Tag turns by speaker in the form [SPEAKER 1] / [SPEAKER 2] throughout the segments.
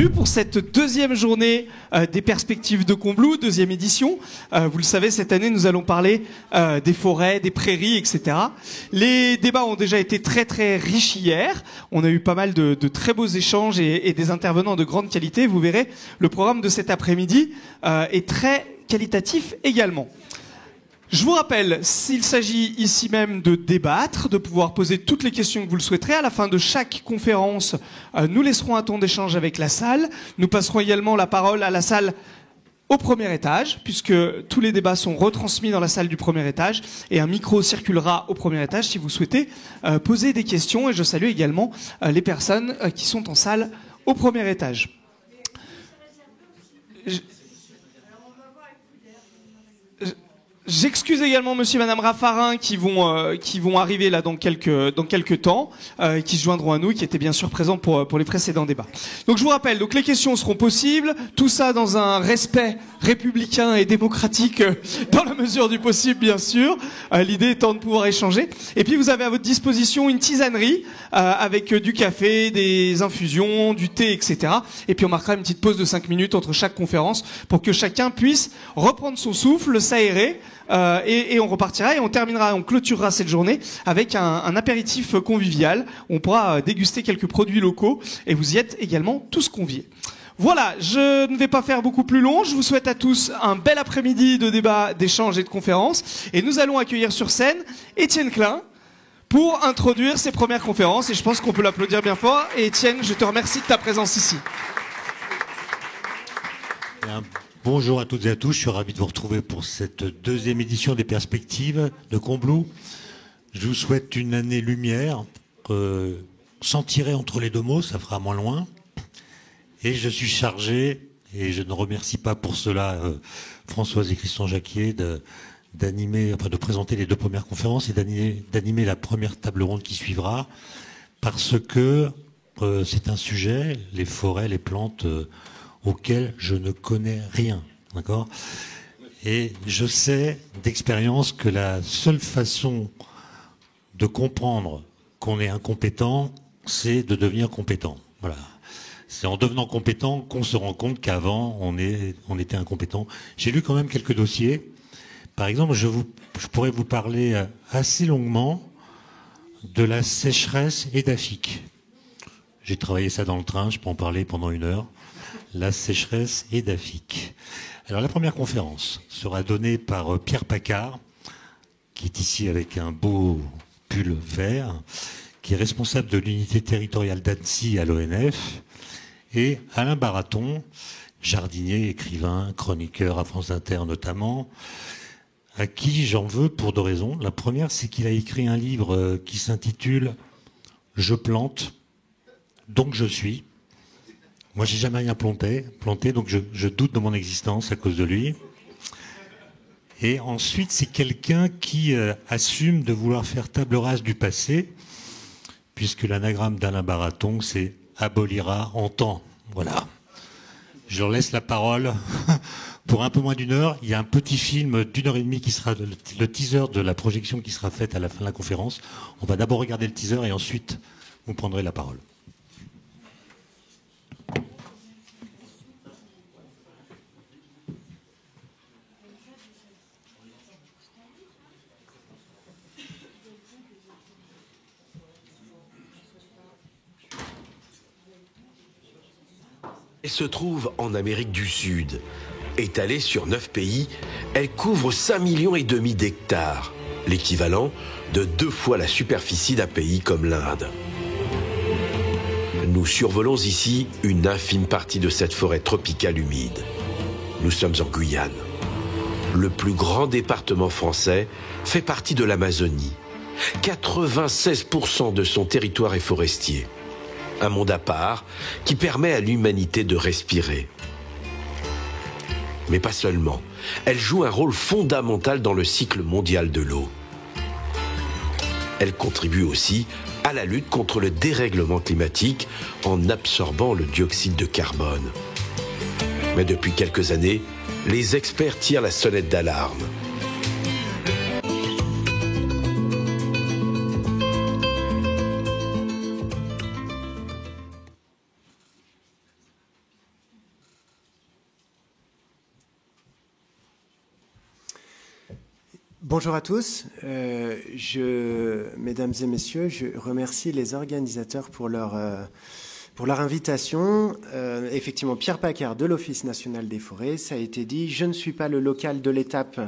[SPEAKER 1] bienvenue pour cette deuxième journée des perspectives de Combloux, deuxième édition. Vous le savez, cette année, nous allons parler des forêts, des prairies, etc. Les débats ont déjà été très très riches hier. On a eu pas mal de très beaux échanges et des intervenants de grande qualité. Vous verrez, le programme de cet après-midi est très qualitatif également. Je vous rappelle, s'il s'agit ici même de débattre, de pouvoir poser toutes les questions que vous le souhaiterez. À la fin de chaque conférence, nous laisserons un temps d'échange avec la salle. Nous passerons également la parole à la salle au premier étage, puisque tous les débats sont retransmis dans la salle du premier étage, et un micro circulera au premier étage si vous souhaitez poser des questions. Et je salue également les personnes qui sont en salle au premier étage. J'excuse également monsieur et madame Raffarin qui vont arriver là dans quelques temps, qui se joindront à nous, qui étaient bien sûr présents pour les précédents débats. Donc je vous rappelle, donc les questions seront possibles, tout ça dans un respect républicain et démocratique dans la mesure du possible bien sûr, l'idée étant de pouvoir échanger. Et puis vous avez à votre disposition une tisanerie avec du café, des infusions, du thé, etc. Et puis on marquera une petite pause de 5 minutes entre chaque conférence pour que chacun puisse reprendre son souffle, s'aérer. Et on repartira et on terminera, on clôturera cette journée avec un apéritif convivial. On pourra déguster quelques produits locaux et vous y êtes également tous conviés. Voilà, je ne vais pas faire beaucoup plus long. Je vous souhaite à tous un bel après-midi de débat, d'échanges et de conférences. Et nous allons accueillir sur scène Étienne Klein pour introduire ses premières conférences. Et je pense qu'on peut l'applaudir bien fort. Et Étienne, je te remercie de ta présence ici.
[SPEAKER 2] Bien. Bonjour à toutes et à tous, je suis ravi de vous retrouver pour cette deuxième édition des perspectives de Combloux. Je vous souhaite une année lumière, sans tirer entre les deux mots, ça fera moins loin. Et je suis chargé, et je ne remercie pas pour cela Françoise et Christian Jacquier, de présenter les deux premières conférences et d'animer la première table ronde qui suivra, parce que c'est un sujet, les forêts, les plantes, auquel je ne connais rien, d'accord ? Et je sais d'expérience que la seule façon de comprendre qu'on est incompétent, c'est de devenir compétent. Voilà. C'est en devenant compétent qu'on se rend compte qu'avant, on était incompétent. J'ai lu quand même quelques dossiers. Par exemple, je pourrais vous parler assez longuement de la sécheresse édaphique. J'ai travaillé ça dans le train, je peux en parler pendant 1 heure. La sécheresse édaphique. Alors la première conférence sera donnée par Pierre Paccard, qui est ici avec un beau pull vert, qui est responsable de l'unité territoriale d'Annecy à l'ONF, et Alain Baraton, jardinier, écrivain, chroniqueur à France Inter notamment, à qui j'en veux pour 2 raisons. La première, c'est qu'il a écrit un livre qui s'intitule « Je plante, donc je suis ». Moi, j'ai jamais rien planté, donc je doute de mon existence à cause de lui. Et ensuite, c'est quelqu'un qui assume de vouloir faire table rase du passé, puisque l'anagramme d'Alain Baraton, c'est « abolira en temps ». Voilà. Je leur laisse la parole pour un peu moins d'1 heure. Il y a un petit film d'1 heure et demie qui sera le teaser de la projection qui sera faite à la fin de la conférence. On va d'abord regarder le teaser et ensuite, vous prendrez la parole.
[SPEAKER 3] Elle se trouve en Amérique du Sud. Étalée sur 9 pays, elle couvre 5,5 millions d'hectares, l'équivalent de 2 fois la superficie d'un pays comme l'Inde. Nous survolons ici une infime partie de cette forêt tropicale humide. Nous sommes en Guyane. Le plus grand département français fait partie de l'Amazonie. 96% de son territoire est forestier. Un monde à part qui permet à l'humanité de respirer. Mais pas seulement. Elle joue un rôle fondamental dans le cycle mondial de l'eau. Elle contribue aussi à la lutte contre le dérèglement climatique en absorbant le dioxyde de carbone. Mais depuis quelques années, les experts tirent la sonnette d'alarme.
[SPEAKER 4] Bonjour à tous. Mesdames et messieurs, je remercie les organisateurs pour leur invitation. Effectivement, Pierre Paccard de l'Office national des forêts, ça a été dit. Je ne suis pas le local de l'étape,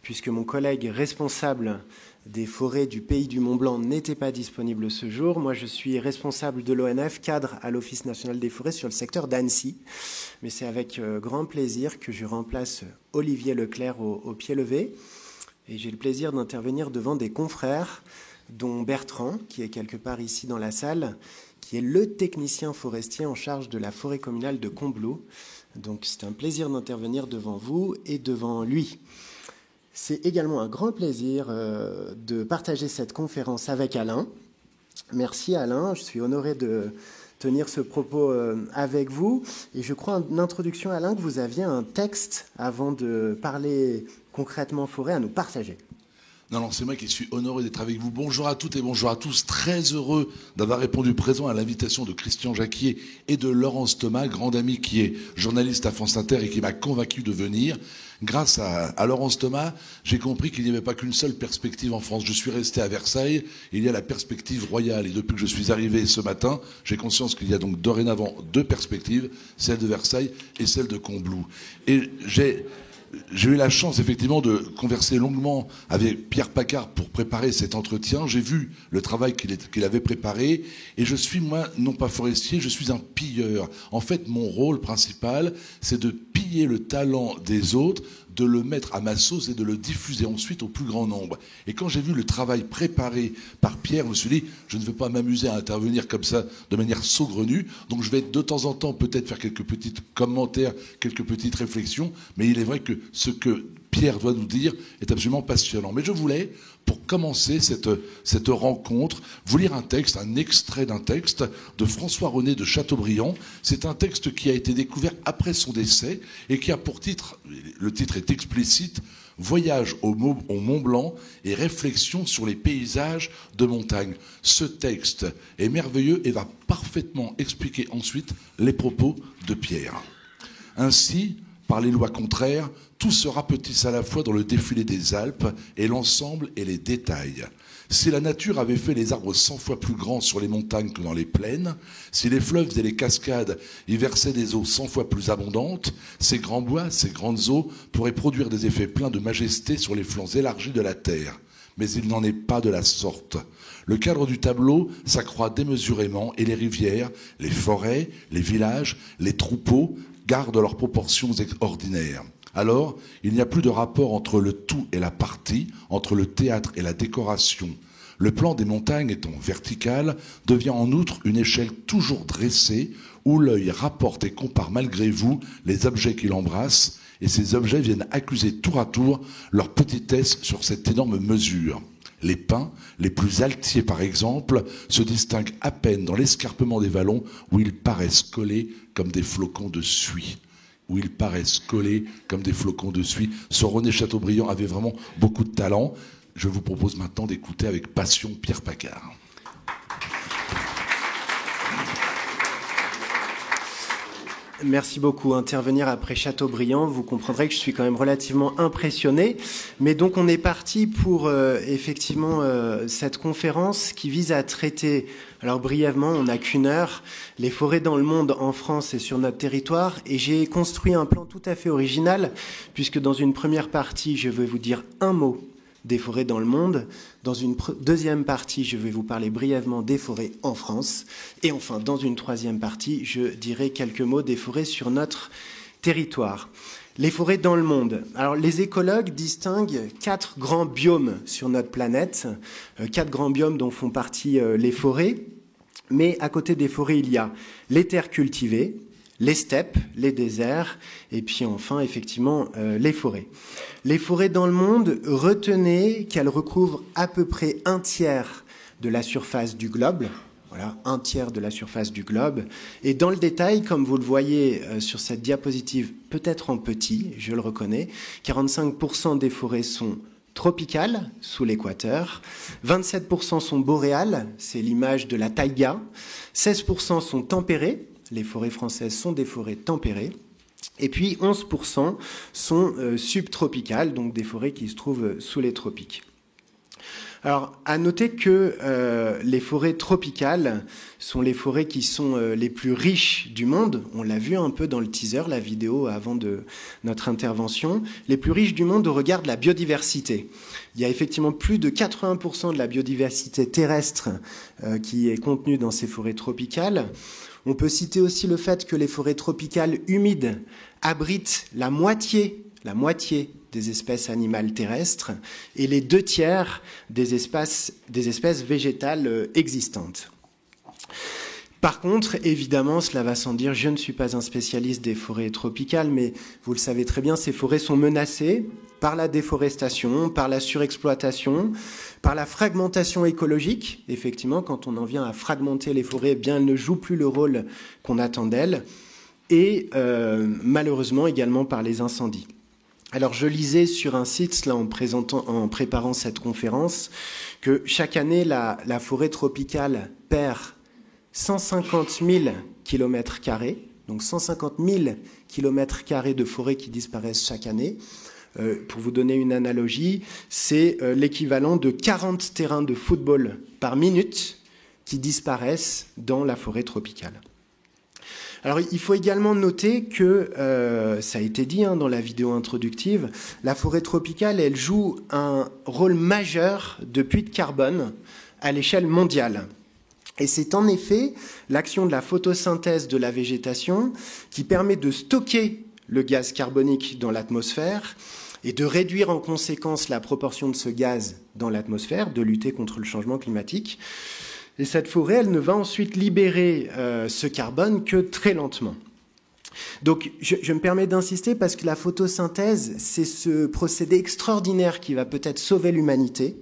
[SPEAKER 4] puisque mon collègue responsable des forêts du Pays du Mont-Blanc n'était pas disponible ce jour. Moi, je suis responsable de l'ONF, cadre à l'Office national des forêts sur le secteur d'Annecy. Mais c'est avec grand plaisir que je remplace Olivier Leclerc au pied levé. Et j'ai le plaisir d'intervenir devant des confrères, dont Bertrand, qui est quelque part ici dans la salle, qui est le technicien forestier en charge de la forêt communale de Combloux. Donc c'est un plaisir d'intervenir devant vous et devant lui. C'est également un grand plaisir de partager cette conférence avec Alain. Merci Alain, je suis honoré de tenir ce propos avec vous. Et je crois en introduction Alain que vous aviez un texte avant de parler concrètement forêt à nous partager.
[SPEAKER 5] Non, c'est moi qui suis honoré d'être avec vous. Bonjour à toutes et bonjour à tous. Très heureux d'avoir répondu présent à l'invitation de Christian Jacquier et de Laurence Thomas, grande amie qui est journaliste à France Inter et qui m'a convaincu de venir. Grâce à Laurence Thomas, j'ai compris qu'il n'y avait pas qu'une seule perspective en France. Je suis resté à Versailles, il y a la perspective royale. Et depuis que je suis arrivé ce matin, j'ai conscience qu'il y a donc dorénavant deux perspectives, celle de Versailles et celle de Combloux. Et j'ai eu la chance, effectivement, de converser longuement avec Pierre Paccard pour préparer cet entretien. J'ai vu le travail qu'il avait préparé. Et je suis, moi, non pas forestier, je suis un pilleur. En fait, mon rôle principal, c'est de piller le talent des autres, de le mettre à ma sauce et de le diffuser ensuite au plus grand nombre. Et quand j'ai vu le travail préparé par Pierre, je me suis dit, je ne veux pas m'amuser à intervenir comme ça de manière saugrenue, donc je vais de temps en temps peut-être faire quelques petits commentaires, quelques petites réflexions, mais il est vrai que ce que Pierre doit nous dire est absolument passionnant. Mais je voulais, pour commencer cette rencontre, vous lire un texte, un extrait d'un texte de François-René de Chateaubriand. C'est un texte qui a été découvert après son décès et qui a pour titre, le titre est explicite, « Voyage au Mont-Blanc et réflexion sur les paysages de montagne ». Ce texte est merveilleux et va parfaitement expliquer ensuite les propos de Pierre. Ainsi, par les lois contraires, tout se rapetisse à la fois dans le défilé des Alpes et l'ensemble et les détails. Si la nature avait fait les arbres 100 fois plus grands sur les montagnes que dans les plaines, si les fleuves et les cascades y versaient des eaux 100 fois plus abondantes, ces grands bois, ces grandes eaux pourraient produire des effets pleins de majesté sur les flancs élargis de la terre. Mais il n'en est pas de la sorte. Le cadre du tableau s'accroît démesurément et les rivières, les forêts, les villages, les troupeaux gardent leurs proportions ordinaires. Alors, il n'y a plus de rapport entre le tout et la partie, entre le théâtre et la décoration. Le plan des montagnes étant vertical, devient en outre une échelle toujours dressée, où l'œil rapporte et compare malgré vous les objets qu'il embrasse, et ces objets viennent accuser tour à tour leur petitesse sur cette énorme mesure. Les pins, les plus altiers par exemple, se distinguent à peine dans l'escarpement des vallons où ils paraissent collés comme des flocons de suie. Ce René Chateaubriand avait vraiment beaucoup de talent. Je vous propose maintenant d'écouter avec passion Pierre Paccard.
[SPEAKER 4] Merci beaucoup. Intervenir après Chateaubriand, vous comprendrez que je suis quand même relativement impressionné. Mais donc on est parti pour effectivement cette conférence qui vise à traiter, alors brièvement, on n'a qu'une heure, les forêts dans le monde, en France et sur notre territoire. Et j'ai construit un plan tout à fait original, puisque dans une première partie, je vais vous dire un mot des forêts dans le monde. Dans une deuxième partie, je vais vous parler brièvement des forêts en France. Et enfin, dans une troisième partie, je dirai quelques mots des forêts sur notre territoire. Les forêts dans le monde. Alors, les écologues distinguent 4 grands biomes sur notre planète, 4 grands biomes dont font partie les forêts. Mais à côté des forêts, il y a les terres cultivées, les steppes, les déserts, et puis enfin, effectivement, les forêts. Les forêts dans le monde, retenez qu'elles recouvrent à peu près un tiers de la surface du globe. Voilà, un tiers de la surface du globe. Et dans le détail, comme vous le voyez sur cette diapositive, peut-être en petit, je le reconnais, 45% des forêts sont tropicales, sous l'équateur, 27% sont boréales, c'est l'image de la taïga, 16% sont tempérées, les forêts françaises sont des forêts tempérées, Et puis 11% sont subtropicales, donc des forêts qui se trouvent sous les tropiques. Alors, à noter que les forêts tropicales sont les forêts qui sont les plus riches du monde. On l'a vu un peu dans le teaser, la vidéo avant de notre intervention. Les plus riches du monde au regard de la biodiversité. Il y a effectivement plus de 80% de la biodiversité terrestre qui est contenue dans ces forêts tropicales. On peut citer aussi le fait que les forêts tropicales humides abritent la moitié des espèces animales terrestres et les 2/3 des espèces végétales existantes. Par contre, évidemment, cela va sans dire, je ne suis pas un spécialiste des forêts tropicales, mais vous le savez très bien, ces forêts sont menacées par la déforestation, par la surexploitation, par la fragmentation écologique. Effectivement, quand on en vient à fragmenter les forêts, eh bien, elles ne jouent plus le rôle qu'on attend d'elles. Et malheureusement également par les incendies. Alors je lisais sur un site, là, en préparant cette conférence, que chaque année, la forêt tropicale perd 150 000 km², donc 150 000 km² de forêt qui disparaissent chaque année. Pour vous donner une analogie, c'est l'équivalent de 40 terrains de football par minute qui disparaissent dans la forêt tropicale. Alors, il faut également noter que, ça a été dit dans la vidéo introductive, la forêt tropicale, elle joue un rôle majeur de puits de carbone à l'échelle mondiale. Et c'est en effet l'action de la photosynthèse de la végétation qui permet de stocker le gaz carbonique dans l'atmosphère et de réduire en conséquence la proportion de ce gaz dans l'atmosphère, de lutter contre le changement climatique. Et cette forêt, elle ne va ensuite libérer ce carbone que très lentement. Donc, je me permets d'insister parce que la photosynthèse, c'est ce procédé extraordinaire qui va peut-être sauver l'humanité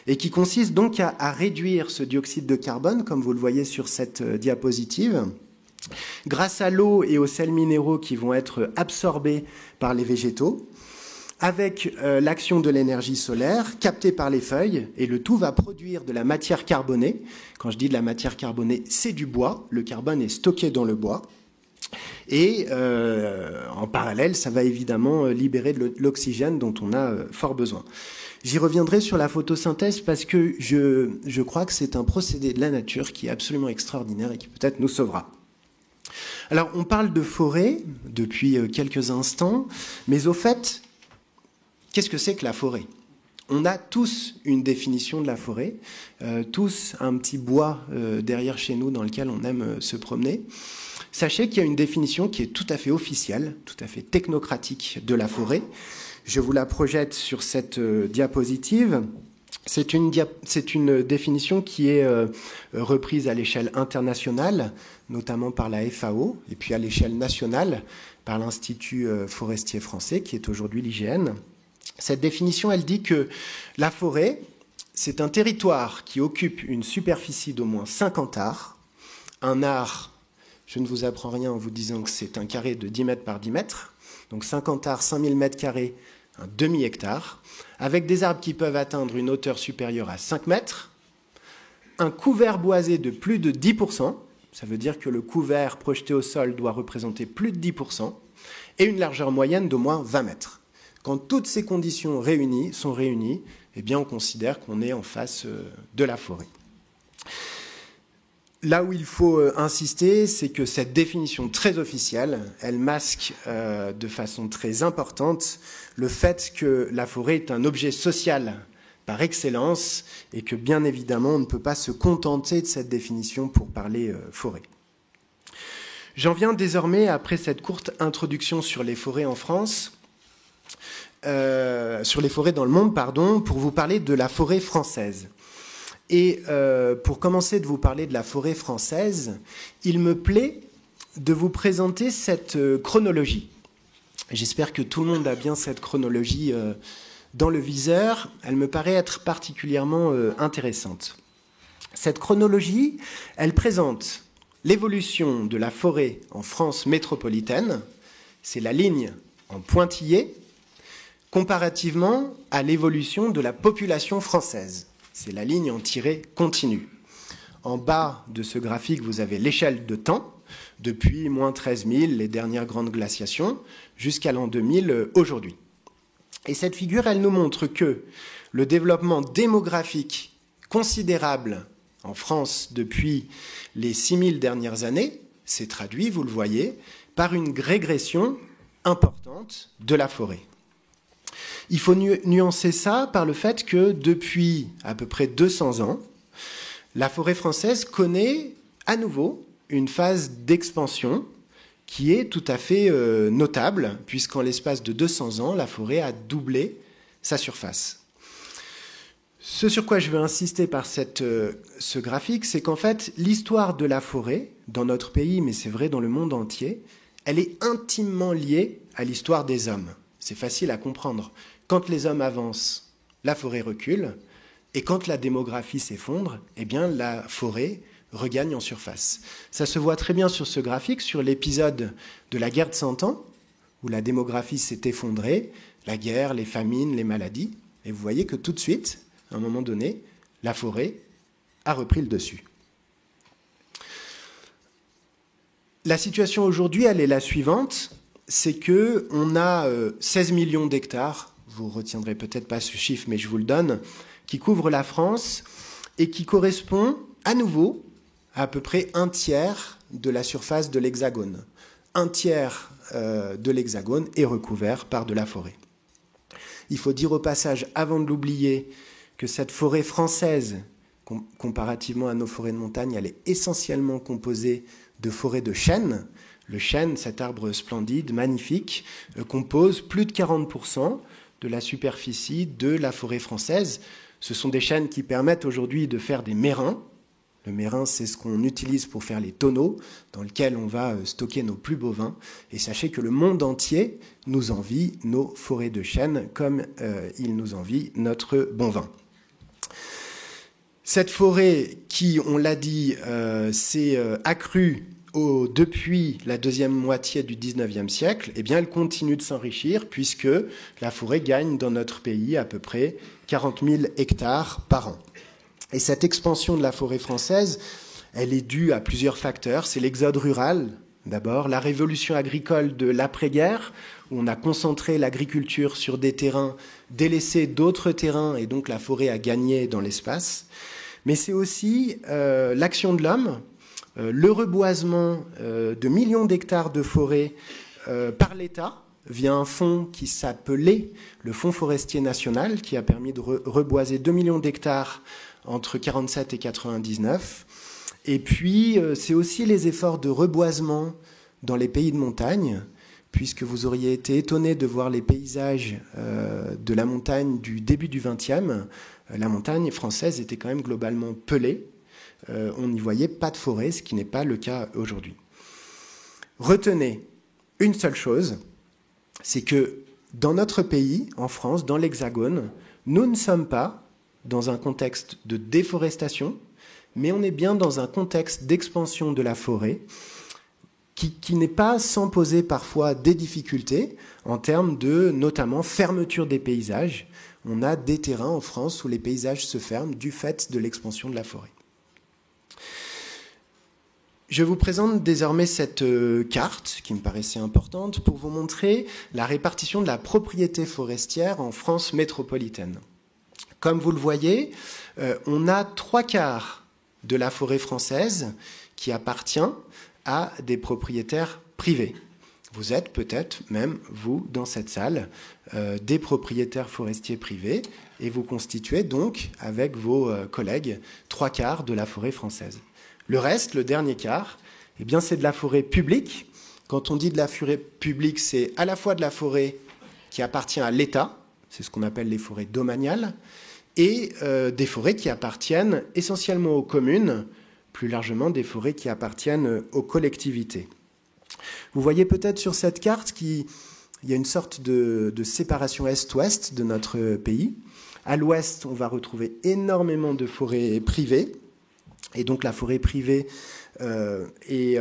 [SPEAKER 4] et qui consiste donc à réduire ce dioxyde de carbone, comme vous le voyez sur cette diapositive, grâce à l'eau et aux sels minéraux qui vont être absorbés par les végétaux, avec l'action de l'énergie solaire captée par les feuilles, et le tout va produire de la matière carbonée. Quand je dis de la matière carbonée, c'est du bois. Le carbone est stocké dans le bois. Et en parallèle, ça va évidemment libérer de l'oxygène dont on a fort besoin. J'y reviendrai sur la photosynthèse parce que je crois que c'est un procédé de la nature qui est absolument extraordinaire et qui peut-être nous sauvera. Alors, on parle de forêt depuis quelques instants, mais au fait, qu'est-ce que c'est que la forêt ? On a tous une définition de la forêt, tous un petit bois derrière chez nous dans lequel on aime se promener. Sachez qu'il y a une définition qui est tout à fait officielle, tout à fait technocratique de la forêt. Je vous la projette sur cette diapositive. C'est une définition qui est reprise à l'échelle internationale, notamment par la FAO, et puis à l'échelle nationale par l'Institut forestier français, qui est aujourd'hui l'IGN. Cette définition, elle dit que la forêt, c'est un territoire qui occupe une superficie d'au moins 50 ares. Un are, je ne vous apprends rien en vous disant que c'est un carré de 10 mètres par 10 mètres. Donc 50 ares, 5000 mètres carrés, un demi-hectare, avec des arbres qui peuvent atteindre une hauteur supérieure à 5 mètres, un couvert boisé de plus de 10%, ça veut dire que le couvert projeté au sol doit représenter plus de 10%, et une largeur moyenne d'au moins 20 mètres. Quand toutes ces conditions sont réunies, eh bien on considère qu'on est en face de la forêt. Là où il faut insister, c'est que cette définition très officielle, elle masque de façon très importante le fait que la forêt est un objet social par excellence et que bien évidemment on ne peut pas se contenter de cette définition pour parler forêt. J'en viens désormais, après cette courte introduction sur les forêts en France, sur les forêts dans le monde, pour vous parler de la forêt française. Et pour commencer de vous parler de la forêt française, il me plaît de vous présenter cette chronologie. J'espère que tout le monde a bien cette chronologie dans le viseur. Elle me paraît être particulièrement intéressante. Cette chronologie, elle présente l'évolution de la forêt en France métropolitaine, c'est la ligne en pointillé, comparativement à l'évolution de la population française. C'est la ligne en tiré continu. En bas de ce graphique, vous avez l'échelle de temps. depuis moins 13 000, les dernières grandes glaciations, jusqu'à l'an 2000 aujourd'hui. Et cette figure, elle nous montre que le développement démographique considérable en France depuis les 6000 dernières années s'est traduit, vous le voyez, par une régression importante de la forêt. Il faut nuancer ça par le fait que depuis à peu près 200 ans, la forêt française connaît à nouveau une phase d'expansion qui est tout à fait notable, puisqu'en l'espace de 200 ans, la forêt a doublé sa surface. Ce sur quoi je veux insister par ce graphique, c'est qu'en fait, l'histoire de la forêt, dans notre pays, mais c'est vrai dans le monde entier, elle est intimement liée à l'histoire des hommes. C'est facile à comprendre. Quand les hommes avancent, la forêt recule, et quand la démographie s'effondre, eh bien la forêt regagne en surface. Ça se voit très bien sur ce graphique, sur l'épisode de la guerre de 100 ans, où la démographie s'est effondrée, la guerre, les famines, les maladies, et vous voyez que tout de suite, à un moment donné, la forêt a repris le dessus. La situation aujourd'hui, elle est la suivante, c'est qu'on a 16 millions d'hectares, vous ne retiendrez peut-être pas ce chiffre, mais je vous le donne, qui couvre la France et qui correspond à nouveau à peu près un tiers de la surface de l'Hexagone. Un tiers de l'Hexagone est recouvert par de la forêt. Il faut dire au passage, avant de l'oublier, que cette forêt française, comparativement à nos forêts de montagne, elle est essentiellement composée de forêts de chênes. Le chêne, cet arbre splendide, magnifique, compose plus de 40% de la superficie de la forêt française. Ce sont des chênes qui permettent aujourd'hui de faire des mérins. Le mérin, c'est ce qu'on utilise pour faire les tonneaux dans lesquels on va stocker nos plus beaux vins. Et sachez que le monde entier nous envie nos forêts de chênes comme il nous envie notre bon vin. Cette forêt qui, on l'a dit, s'est accrue depuis la deuxième moitié du XIXe siècle, eh bien, elle continue de s'enrichir puisque la forêt gagne dans notre pays à peu près 40 000 hectares par an. Et cette expansion de la forêt française, elle est due à plusieurs facteurs. C'est l'exode rural, d'abord, la révolution agricole de l'après-guerre, où on a concentré l'agriculture sur des terrains, délaissé d'autres terrains, et donc la forêt a gagné dans l'espace. Mais c'est aussi l'action de l'homme, le reboisement de millions d'hectares de forêt par l'État, via un fonds qui s'appelait le Fonds forestier national, qui a permis de reboiser 2 millions d'hectares entre 1947 et 1999. Et puis, c'est aussi les efforts de reboisement dans les pays de montagne, puisque vous auriez été étonné de voir les paysages de la montagne du début du XXe. La montagne française était quand même globalement pelée. On n'y voyait pas de forêt, ce qui n'est pas le cas aujourd'hui. Retenez une seule chose, c'est que dans notre pays, en France, dans l'Hexagone, nous ne sommes pas dans un contexte de déforestation, mais on est bien dans un contexte d'expansion de la forêt qui n'est pas sans poser parfois des difficultés en termes de, notamment, fermeture des paysages. On a des terrains en France où les paysages se ferment du fait de l'expansion de la forêt. Je vous présente désormais cette carte, qui me paraissait importante, pour vous montrer la répartition de la propriété forestière en France métropolitaine. Comme vous le voyez, on a 3/4 de la forêt française qui appartient à des propriétaires privés. Vous êtes peut-être même, vous, dans cette salle, des propriétaires forestiers privés, et vous constituez donc, avec vos collègues, 3/4 de la forêt française. Le reste, le dernier quart, eh bien, c'est de la forêt publique. Quand on dit de la forêt publique, c'est à la fois de la forêt qui appartient à l'État, c'est ce qu'on appelle les forêts domaniales, et des forêts qui appartiennent essentiellement aux communes, plus largement des forêts qui appartiennent aux collectivités. Vous voyez peut-être sur cette carte qu'il y a une sorte de séparation est-ouest de notre pays. À l'ouest, on va retrouver énormément de forêts privées, et donc la forêt privée est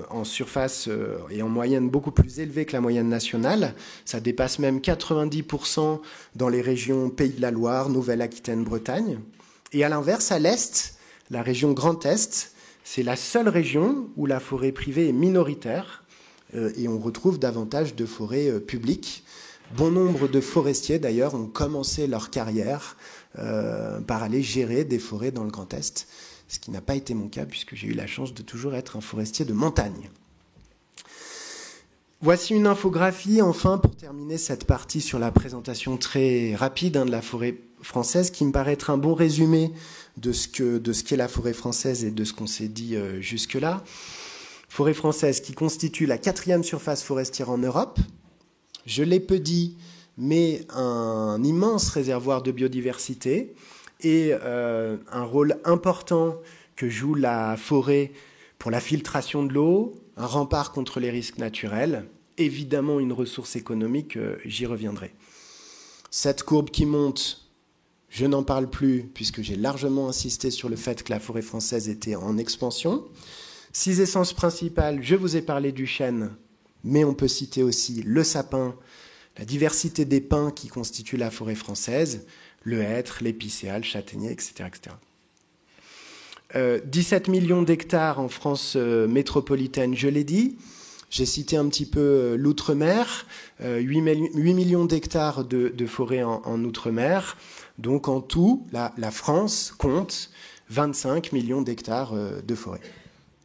[SPEAKER 4] en surface et en moyenne beaucoup plus élevée que la moyenne nationale. Ça dépasse même 90% dans les régions Pays de la Loire, Nouvelle-Aquitaine, Bretagne. Et à l'inverse, à l'est, la région Grand Est C'est la seule région où la forêt privée est minoritaire et on retrouve davantage de forêts publiques. Bon nombre de forestiers, d'ailleurs, ont commencé leur carrière par aller gérer des forêts dans le Grand Est, ce qui n'a pas été mon cas puisque j'ai eu la chance de toujours être un forestier de montagne. Voici une infographie, enfin, pour terminer cette partie sur la présentation très rapide de la forêt française, qui me paraît être un bon résumé de ce qu'est la forêt française et de ce qu'on s'est dit jusque-là. Forêt française qui constitue la 4e surface forestière en Europe. Je l'ai peu dit, mais un immense réservoir de biodiversité et un rôle important que joue la forêt pour la filtration de l'eau, un rempart contre les risques naturels, évidemment une ressource économique, j'y reviendrai. Cette courbe qui monte, je n'en parle plus puisque j'ai largement insisté sur le fait que la forêt française était en expansion. 6 essences principales, je vous ai parlé du chêne, mais on peut citer aussi le sapin, la diversité des pins qui constituent la forêt française, le hêtre, l'épicéa, le châtaignier, etc. etc. 17 millions d'hectares en France métropolitaine, je l'ai dit. J'ai cité un petit peu l'outre-mer, 8 millions d'hectares de forêt en outre-mer. Donc en tout, la France compte 25 millions d'hectares de forêt.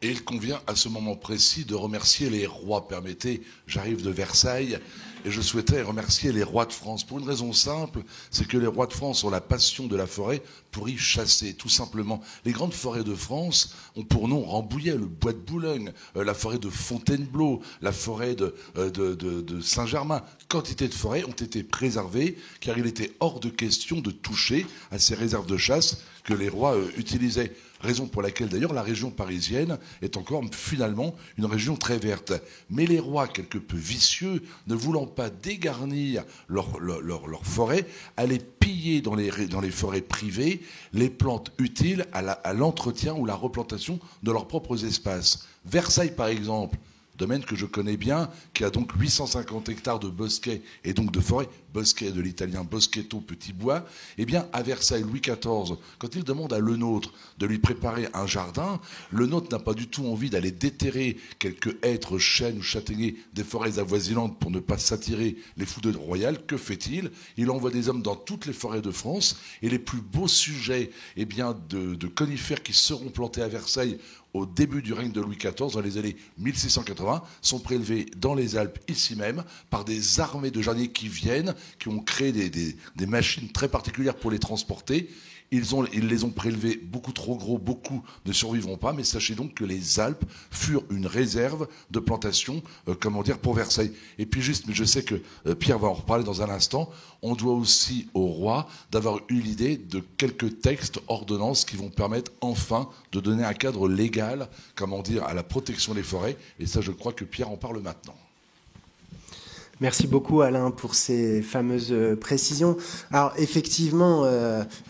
[SPEAKER 5] Et il convient à ce moment précis de remercier les rois. Permettez, j'arrive de Versailles et je souhaiterais remercier les rois de France. Pour une raison simple, c'est que les rois de France ont la passion de la forêt pour y chasser, tout simplement. Les grandes forêts de France ont pour nom Rambouillet, le bois de Boulogne, la forêt de Fontainebleau, la forêt de Saint-Germain. Quantité de forêts ont été préservées car il était hors de question de toucher à ces réserves de chasse que les rois utilisaient. Raison pour laquelle d'ailleurs la région parisienne est encore finalement une région très verte. Mais les rois, quelque peu vicieux, ne voulant pas dégarnir leur forêt, allaient piller dans les forêts privées les plantes utiles à l'entretien ou la replantation de leurs propres espaces. Versailles par exemple, domaine que je connais bien, qui a donc 850 hectares de bosquets et donc de forêt, bosquet de l'italien boschetto, petit bois, eh bien à Versailles, Louis XIV, quand il demande à Lenôtre de lui préparer un jardin, Lenôtre n'a pas du tout envie d'aller déterrer quelques hêtres, chênes ou châtaigniers des forêts avoisinantes pour ne pas s'attirer les foudres royales. Que fait-il? Il envoie des hommes dans toutes les forêts de France et les plus beaux sujets eh bien, de conifères qui seront plantés à Versailles au début du règne de Louis XIV, dans les années 1680, sont prélevés dans les Alpes, ici même, par des armées de jardiniers qui viennent, qui ont créé des machines très particulières pour les transporter. Ils les ont prélevés beaucoup trop gros, beaucoup ne survivront pas, mais sachez donc que les Alpes furent une réserve de plantation, pour Versailles. Et puis juste, mais je sais que Pierre va en reparler dans un instant, on doit aussi au roi d'avoir eu l'idée de quelques textes, ordonnances qui vont permettre enfin de donner un cadre légal, à la protection des forêts. Et ça, je crois que Pierre en parle maintenant.
[SPEAKER 4] Merci beaucoup Alain pour ces fameuses précisions. Alors effectivement,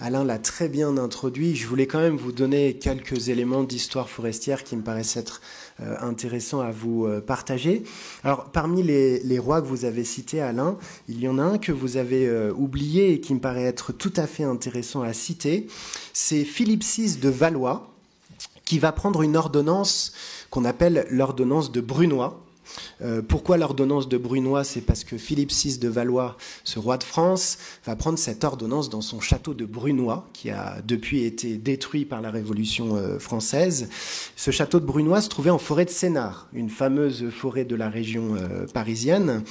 [SPEAKER 4] Alain l'a très bien introduit. Je voulais quand même vous donner quelques éléments d'histoire forestière qui me paraissent être intéressants à vous partager. Alors parmi les rois que vous avez cités, Alain, il y en a un que vous avez oublié et qui me paraît être tout à fait intéressant à citer. C'est Philippe VI de Valois qui va prendre une ordonnance qu'on appelle l'ordonnance de Brunoy. Pourquoi l'ordonnance de Brunoy? C'est parce que Philippe VI de Valois, ce roi de France, va prendre cette ordonnance dans son château de Brunoy, qui a depuis été détruit par la Révolution française. Ce château de Brunoy se trouvait en forêt de Sénart, une fameuse forêt de la région parisienne.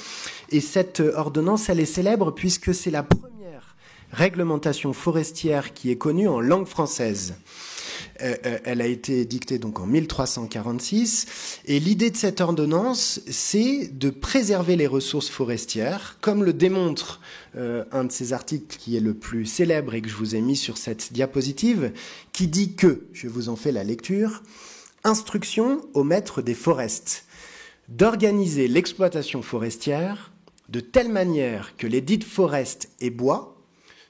[SPEAKER 4] Et cette ordonnance, elle est célèbre puisque c'est la première réglementation forestière qui est connue en langue française. Elle a été dictée donc en 1346 et l'idée de cette ordonnance, c'est de préserver les ressources forestières, comme le démontre un de ces articles qui est le plus célèbre et que je vous ai mis sur cette diapositive, qui dit que, je vous en fais la lecture, instruction au maître des forestes d'organiser l'exploitation forestière de telle manière que les dites forestes et bois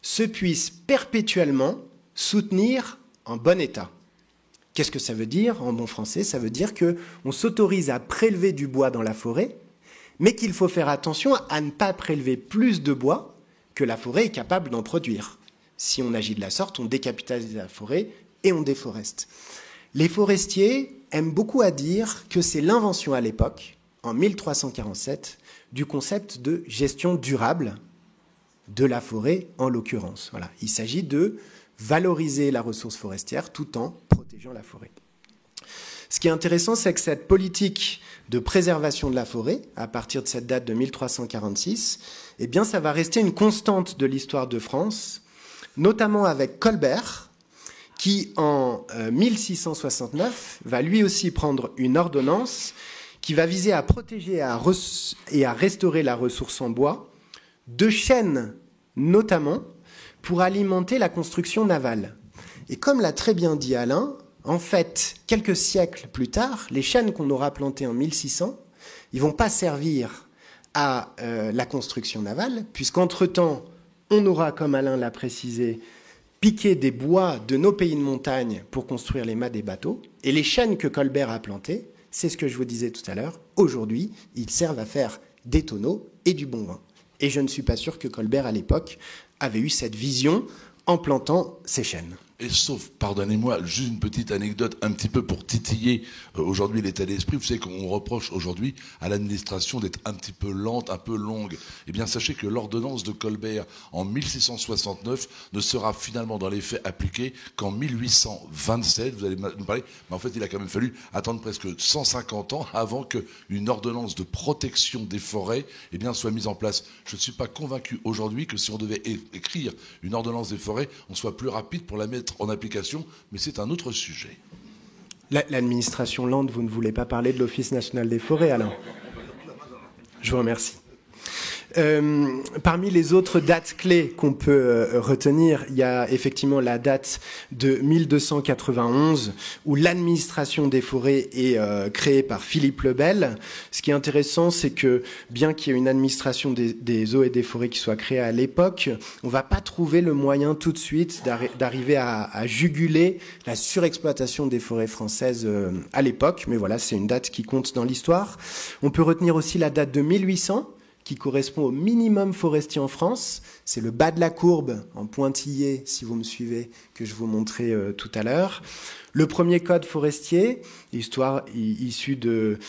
[SPEAKER 4] se puissent perpétuellement soutenir en bon état. Qu'est-ce que ça veut dire en bon français? Ça veut dire qu'on s'autorise à prélever du bois dans la forêt, mais qu'il faut faire attention à ne pas prélever plus de bois que la forêt est capable d'en produire. Si on agit de la sorte, on décapitalise la forêt et on déforeste. Les forestiers aiment beaucoup à dire que c'est l'invention à l'époque, en 1347, du concept de gestion durable de la forêt en l'occurrence. Voilà. Il s'agit de valoriser la ressource forestière tout en protégeant la forêt. Ce qui est intéressant, c'est que cette politique de préservation de la forêt, à partir de cette date de 1346, eh bien, ça va rester une constante de l'histoire de France, notamment avec Colbert, qui, en 1669, va lui aussi prendre une ordonnance qui va viser à protéger et à restaurer la ressource en bois, de chênes notamment, pour alimenter la construction navale. Et comme l'a très bien dit Alain, en fait, quelques siècles plus tard, les chênes qu'on aura plantés en 1600, ils ne vont pas servir à la construction navale, puisqu'entre-temps, on aura, comme Alain l'a précisé, piqué des bois de nos pays de montagne pour construire les mâts des bateaux. Et les chênes que Colbert a plantés, c'est ce que je vous disais tout à l'heure, aujourd'hui, ils servent à faire des tonneaux et du bon vin. Et je ne suis pas sûr que Colbert, à l'époque, avait eu cette vision en plantant ces chênes.
[SPEAKER 5] Et sauf, pardonnez-moi, juste une petite anecdote un petit peu pour titiller aujourd'hui l'état d'esprit. Vous savez qu'on reproche aujourd'hui à l'administration d'être un petit peu lente, un peu longue. Eh bien, sachez que l'ordonnance de Colbert en 1669 ne sera finalement dans les faits appliquée qu'en 1827. Vous allez nous parler, mais en fait, il a quand même fallu attendre presque 150 ans avant qu'une ordonnance de protection des forêts eh bien, soit mise en place. Je ne suis pas convaincu aujourd'hui que si on devait écrire une ordonnance des forêts, on soit plus rapide pour la mettre en application, mais c'est un autre sujet.
[SPEAKER 4] L'administration lente, vous ne voulez pas parler de l'Office national des forêts, Alain? Je vous remercie. Parmi les autres dates clés qu'on peut retenir, il y a effectivement la date de 1291 où l'administration des forêts est créée par Philippe le Bel. Ce qui est intéressant, c'est que bien qu'il y ait une administration des eaux et des forêts qui soit créée à l'époque, on ne va pas trouver le moyen tout de suite d'arriver à juguler la surexploitation des forêts françaises à l'époque. Mais voilà, c'est une date qui compte dans l'histoire. On peut retenir aussi la date de 1800, qui correspond au minimum forestier en France. C'est le bas de la courbe, en pointillé, si vous me suivez, que je vous montrais tout à l'heure. Le premier code forestier, histoire issue de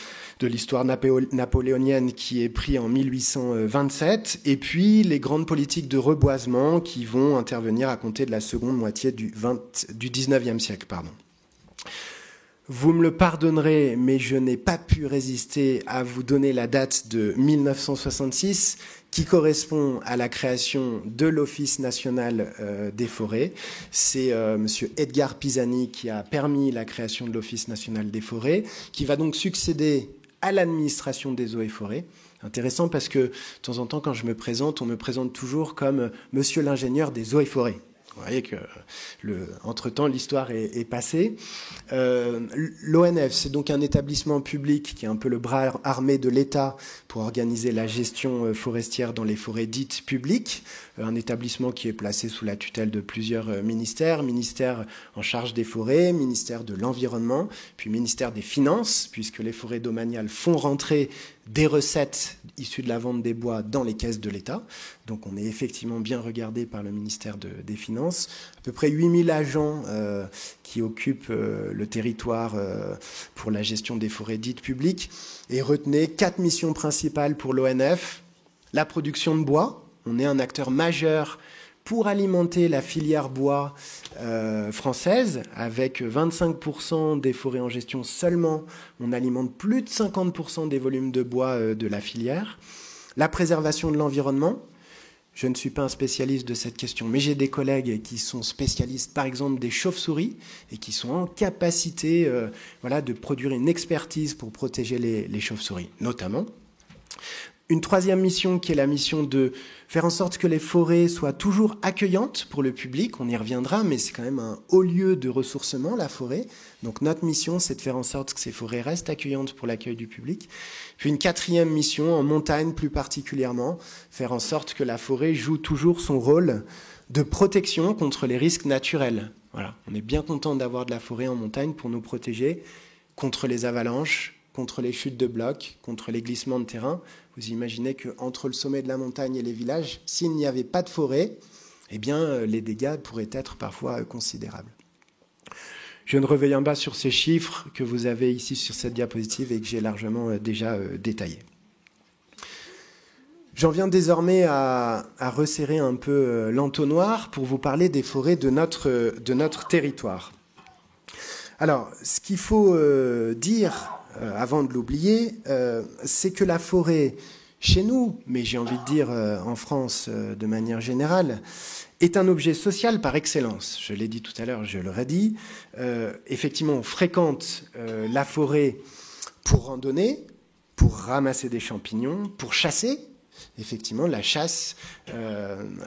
[SPEAKER 4] l'histoire napoléonienne qui est pris en 1827, et puis les grandes politiques de reboisement qui vont intervenir à compter de la seconde moitié du 19e siècle. Vous me le pardonnerez, mais je n'ai pas pu résister à vous donner la date de 1966, qui correspond à la création de l'Office national des forêts. C'est monsieur Edgar Pisani qui a permis la création de l'Office national des forêts, qui va donc succéder à l'administration des eaux et forêts. Intéressant parce que, de temps en temps, quand je me présente, on me présente toujours comme monsieur l'ingénieur des eaux et forêts. Vous voyez que, entre-temps, l'histoire est passée. L'ONF, c'est donc un établissement public qui est un peu le bras armé de l'État pour organiser la gestion forestière dans les forêts dites publiques. Un établissement qui est placé sous la tutelle de plusieurs ministères. Ministère en charge des forêts, ministère de l'Environnement, puis ministère des Finances, puisque les forêts domaniales font rentrer des recettes issues de la vente des bois dans les caisses de l'État. Donc on est effectivement bien regardé par le ministère des Finances. À peu près 8000 agents qui occupent le territoire pour la gestion des forêts dites publiques. Et retenez 4 missions principales pour l'ONF. La production de bois. On est un acteur majeur pour alimenter la filière bois française, avec 25% des forêts en gestion seulement, on alimente plus de 50% des volumes de bois de la filière. La préservation de l'environnement, je ne suis pas un spécialiste de cette question, mais j'ai des collègues qui sont spécialistes, par exemple, des chauves-souris, et qui sont en capacité de produire une expertise pour protéger les chauves-souris, notamment. Une troisième mission qui est la mission de faire en sorte que les forêts soient toujours accueillantes pour le public. On y reviendra, mais c'est quand même un haut lieu de ressourcement, la forêt. Donc notre mission, c'est de faire en sorte que ces forêts restent accueillantes pour l'accueil du public. Puis une quatrième mission, en montagne plus particulièrement, faire en sorte que la forêt joue toujours son rôle de protection contre les risques naturels. Voilà, on est bien content d'avoir de la forêt en montagne pour nous protéger contre les avalanches, contre les chutes de blocs, contre les glissements de terrain. Vous imaginez qu'entre le sommet de la montagne et les villages, s'il n'y avait pas de forêt, eh bien, les dégâts pourraient être parfois considérables. Je ne reviens pas sur ces chiffres que vous avez ici sur cette diapositive et que j'ai largement déjà détaillés. J'en viens désormais à resserrer un peu l'entonnoir pour vous parler des forêts de notre territoire. Alors, ce qu'il faut dire, avant de l'oublier, c'est que la forêt, chez nous, mais j'ai envie de dire en France de manière générale, est un objet social par excellence. Je l'ai dit tout à l'heure, je le redis. Effectivement, on fréquente la forêt pour randonner, pour ramasser des champignons, pour chasser. Effectivement, la chasse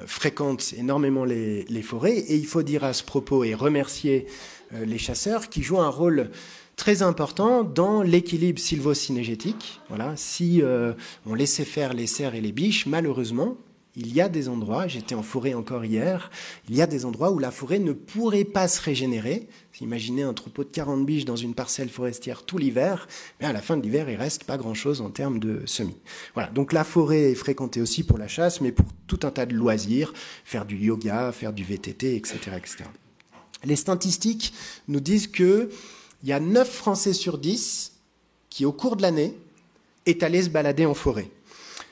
[SPEAKER 4] fréquente énormément les forêts. Et il faut dire à ce propos et remercier les chasseurs qui jouent un rôle très important dans l'équilibre sylvo-cynégétique. Voilà. Si on laissait faire les cerfs et les biches, malheureusement, il y a des endroits, j'étais en forêt encore hier, il y a des endroits où la forêt ne pourrait pas se régénérer. Imaginez un troupeau de 40 biches dans une parcelle forestière tout l'hiver, mais à la fin de l'hiver, il reste pas grand-chose en termes de semis. Voilà, donc la forêt est fréquentée aussi pour la chasse, mais pour tout un tas de loisirs, faire du yoga, faire du VTT, etc., etc. Les statistiques nous disent qu'il y a 9 Français sur 10 qui, au cours de l'année, est allé se balader en forêt.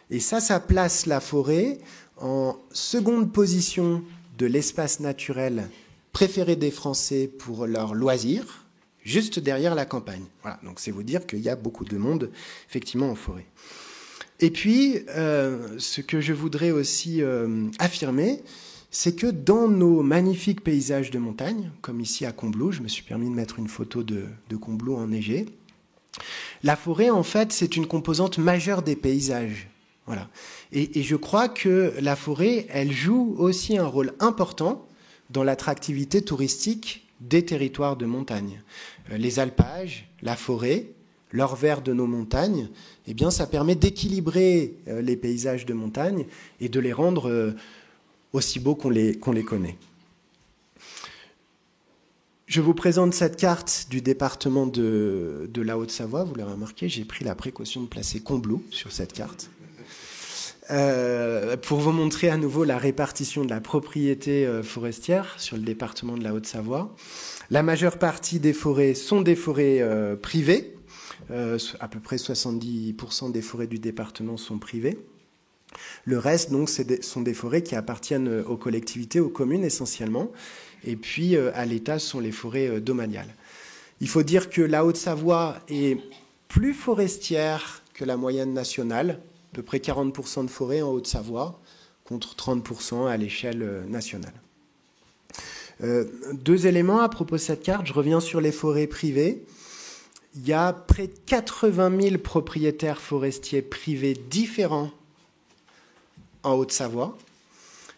[SPEAKER 4] Et ça place la forêt en seconde position de l'espace naturel préféré des Français pour leurs loisirs, juste derrière la campagne. Voilà, donc c'est vous dire qu'il y a beaucoup de monde, effectivement, en forêt. Et puis, ce que je voudrais aussi affirmer, c'est que dans nos magnifiques paysages de montagne, comme ici à Combloux, je me suis permis de mettre une photo de Combloux enneigé, la forêt, en fait, c'est une composante majeure des paysages. Voilà. Et je crois que la forêt, elle joue aussi un rôle important dans l'attractivité touristique des territoires de montagne. Les alpages, la forêt, l'or vert de nos montagnes, eh bien, ça permet d'équilibrer les paysages de montagne et de les rendre aussi beaux qu'on les connaît. Je vous présente cette carte du département de la Haute-Savoie. Vous l'avez remarqué, j'ai pris la précaution de placer Combloux sur cette carte. Pour vous montrer à nouveau la répartition de la propriété forestière sur le département de la Haute-Savoie. La majeure partie des forêts sont des forêts privées. À peu près 70% des forêts du département sont privées. Le reste, donc, sont des forêts qui appartiennent aux collectivités, aux communes essentiellement. Et puis, à l'État, ce sont les forêts domaniales. Il faut dire que la Haute-Savoie est plus forestière que la moyenne nationale. À peu près 40% de forêt en Haute-Savoie, contre 30% à l'échelle nationale. 2 éléments à propos de cette carte. Je reviens sur les forêts privées. Il y a près de 80 000 propriétaires forestiers privés différents en Haute-Savoie.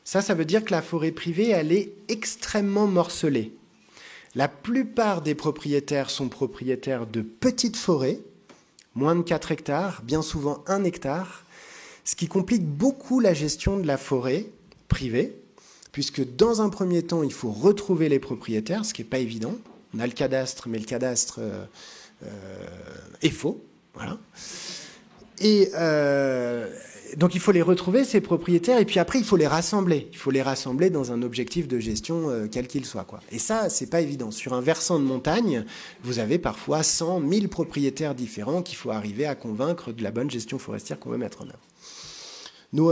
[SPEAKER 4] Ça veut dire que la forêt privée, elle est extrêmement morcelée. La plupart des propriétaires sont propriétaires de petites forêts, moins de 4 hectares, bien souvent 1 hectare, ce qui complique beaucoup la gestion de la forêt privée, puisque dans un premier temps, il faut retrouver les propriétaires, ce qui n'est pas évident. On a le cadastre, mais le cadastre est faux. Voilà. Et donc il faut les retrouver, ces propriétaires, et puis après, il faut les rassembler. Il faut les rassembler dans un objectif de gestion quel qu'il soit, quoi. Et ça, c'est pas évident. Sur un versant de montagne, vous avez parfois 100 000 propriétaires différents qu'il faut arriver à convaincre de la bonne gestion forestière qu'on veut mettre en œuvre. Nous,